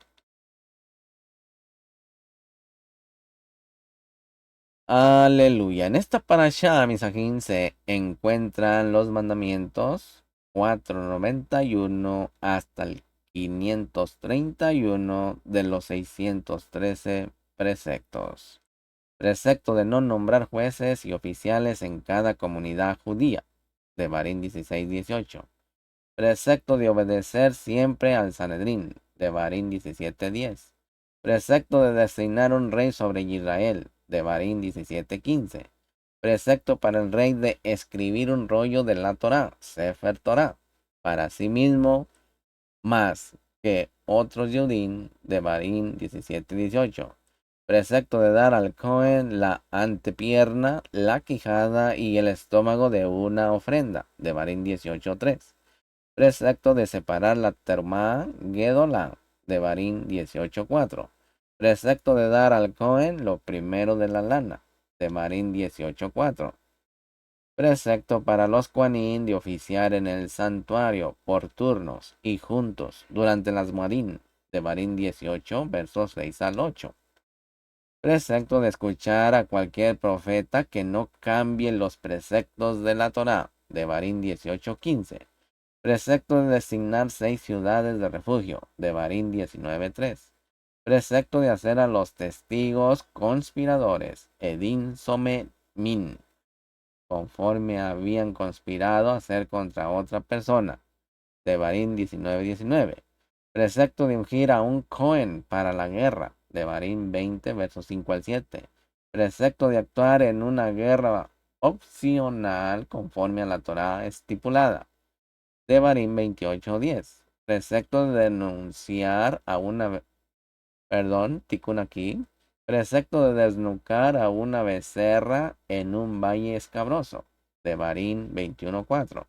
Aleluya. En esta parasha, Misajín, se encuentran los mandamientos 491 hasta el 531 de los 613 preceptos. Precepto de no nombrar jueces y oficiales en cada comunidad judía, de Barín 16:18. Precepto de obedecer siempre al Sanedrín, de Barín 17:10. Precepto de designar un rey sobre Israel, de Barín 17:15. Precepto para el rey de escribir un rollo de la Torá, Sefer Torá, para sí mismo, más que otros Yudín, de Barín 17:18. Precepto de dar al Cohen la antepierna, la quijada y el estómago de una ofrenda, de Barín 18:3. Precepto de separar la terma Gedolá, de Barín 18:4. Precepto de dar al Cohen lo primero de la lana, de Barín 18:4. Precepto para los Kohanim de oficiar en el santuario por turnos y juntos durante las Moadim, de Barín 18, versos 6 al 8. Precepto de escuchar a cualquier profeta que no cambie los preceptos de la Torá, de Barín 18:15. Precepto de designar 6 ciudades de refugio, de Barín 19:3. Precepto de hacer a los testigos conspiradores, Edin Somemin, conforme habían conspirado a hacer contra otra persona, de Barín 19:19. Precepto de ungir a un Cohen para la guerra, de Barín 20, versos 5 al 7. Precepto de actuar en una guerra opcional conforme a la Torá estipulada, de Barín 28:10. Precepto de denunciar a una, Tikkun aquí. Precepto de desnucar a una becerra en un valle escabroso, de Barín 21:4.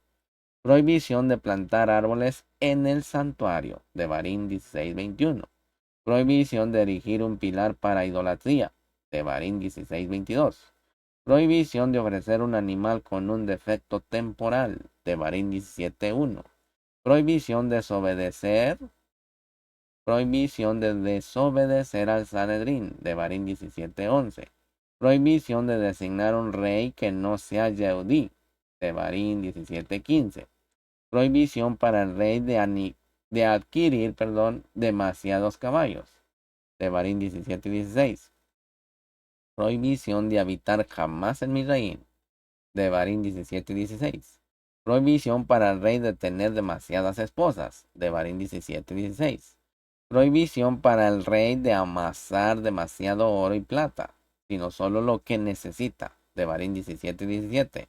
Prohibición de plantar árboles en el santuario, de Barín 16:21. Prohibición de erigir un pilar para idolatría, de Barín 16:22. Prohibición de ofrecer un animal con un defecto temporal, de Barín 17:1. Prohibición de desobedecer al Sanedrín, de Barín 17:11. Prohibición de designar un rey que no sea Yehudí, de Barín 17:15. Prohibición para el rey de adquirir, demasiados caballos, de Barín 17:16. Prohibición de habitar jamás en Misraín, de Barín 17:16. Prohibición para el rey de tener demasiadas esposas, de Barín 17:16. Prohibición para el rey de amasar demasiado oro y plata, sino solo lo que necesita, de Barín 17:17.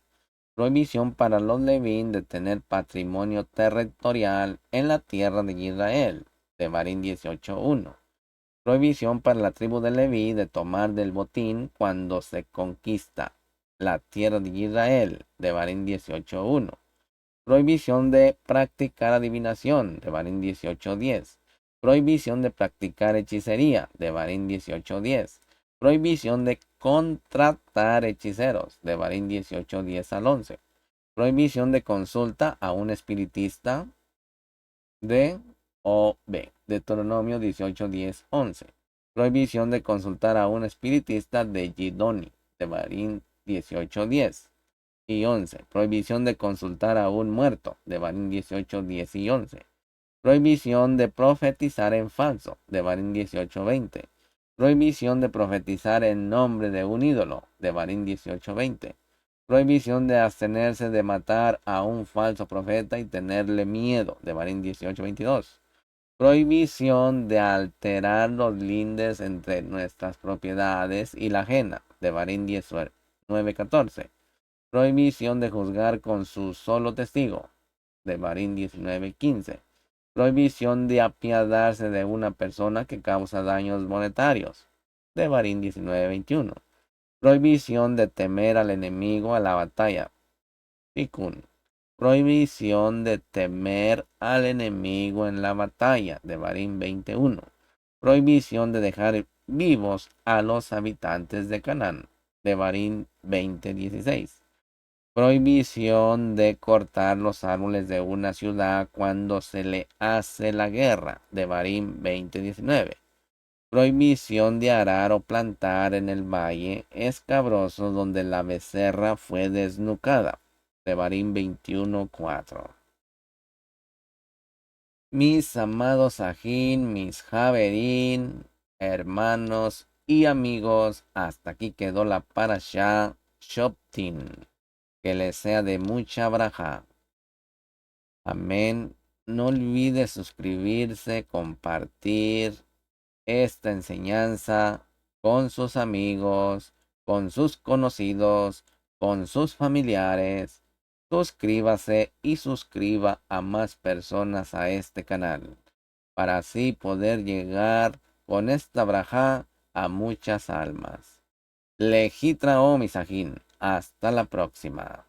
Prohibición para los Levín de tener patrimonio territorial en la tierra de Israel, de Barín 18:1. Prohibición para la tribu de Leví de tomar del botín cuando se conquista la tierra de Israel, de Barín 18:1. Prohibición de practicar adivinación, de Barín 18:10. Prohibición de practicar hechicería, de Barín 18:10. Prohibición de contratar hechiceros, de Barín 18:10 al 11. Prohibición de consulta a un espiritista, de O.B. Deuteronomio 18:10-11. Prohibición de consultar a un espiritista, de Gidoni, de Barín 18:10 y 11. Prohibición de consultar a un muerto, de Barín 18:10 y 11. Prohibición de profetizar en falso, de Barín 18:20. Prohibición de profetizar en nombre de un ídolo, de Barín 18:20. Prohibición de abstenerse de matar a un falso profeta y tenerle miedo, de Barín 18:22. Prohibición de alterar los lindes entre nuestras propiedades y la ajena, de Barín 19:14. Prohibición de juzgar con su solo testigo, de Barín 19:15. Prohibición de apiadarse de una persona que causa daños monetarios, de Barín 19:21. Prohibición de temer al enemigo a la batalla, Tikkun. Prohibición de temer al enemigo en la batalla, de Barín 21. Prohibición de dejar vivos a los habitantes de Canaán, de Barín 20:16. Prohibición de cortar los árboles de una ciudad cuando se le hace la guerra. Devarim 20:19. Prohibición de arar o plantar en el valle escabroso donde la becerra fue desnucada. Devarim 21:4. Mis amados ajín, mis javerín, hermanos y amigos, hasta aquí quedó la parashá Shoptin. Que les sea de mucha braja. Amén. No olvides suscribirse, compartir esta enseñanza con sus amigos, con sus conocidos, con sus familiares. Suscríbase y suscriba a más personas a este canal, para así poder llegar con esta braja a muchas almas. Lejitra o misajín. Hasta la próxima.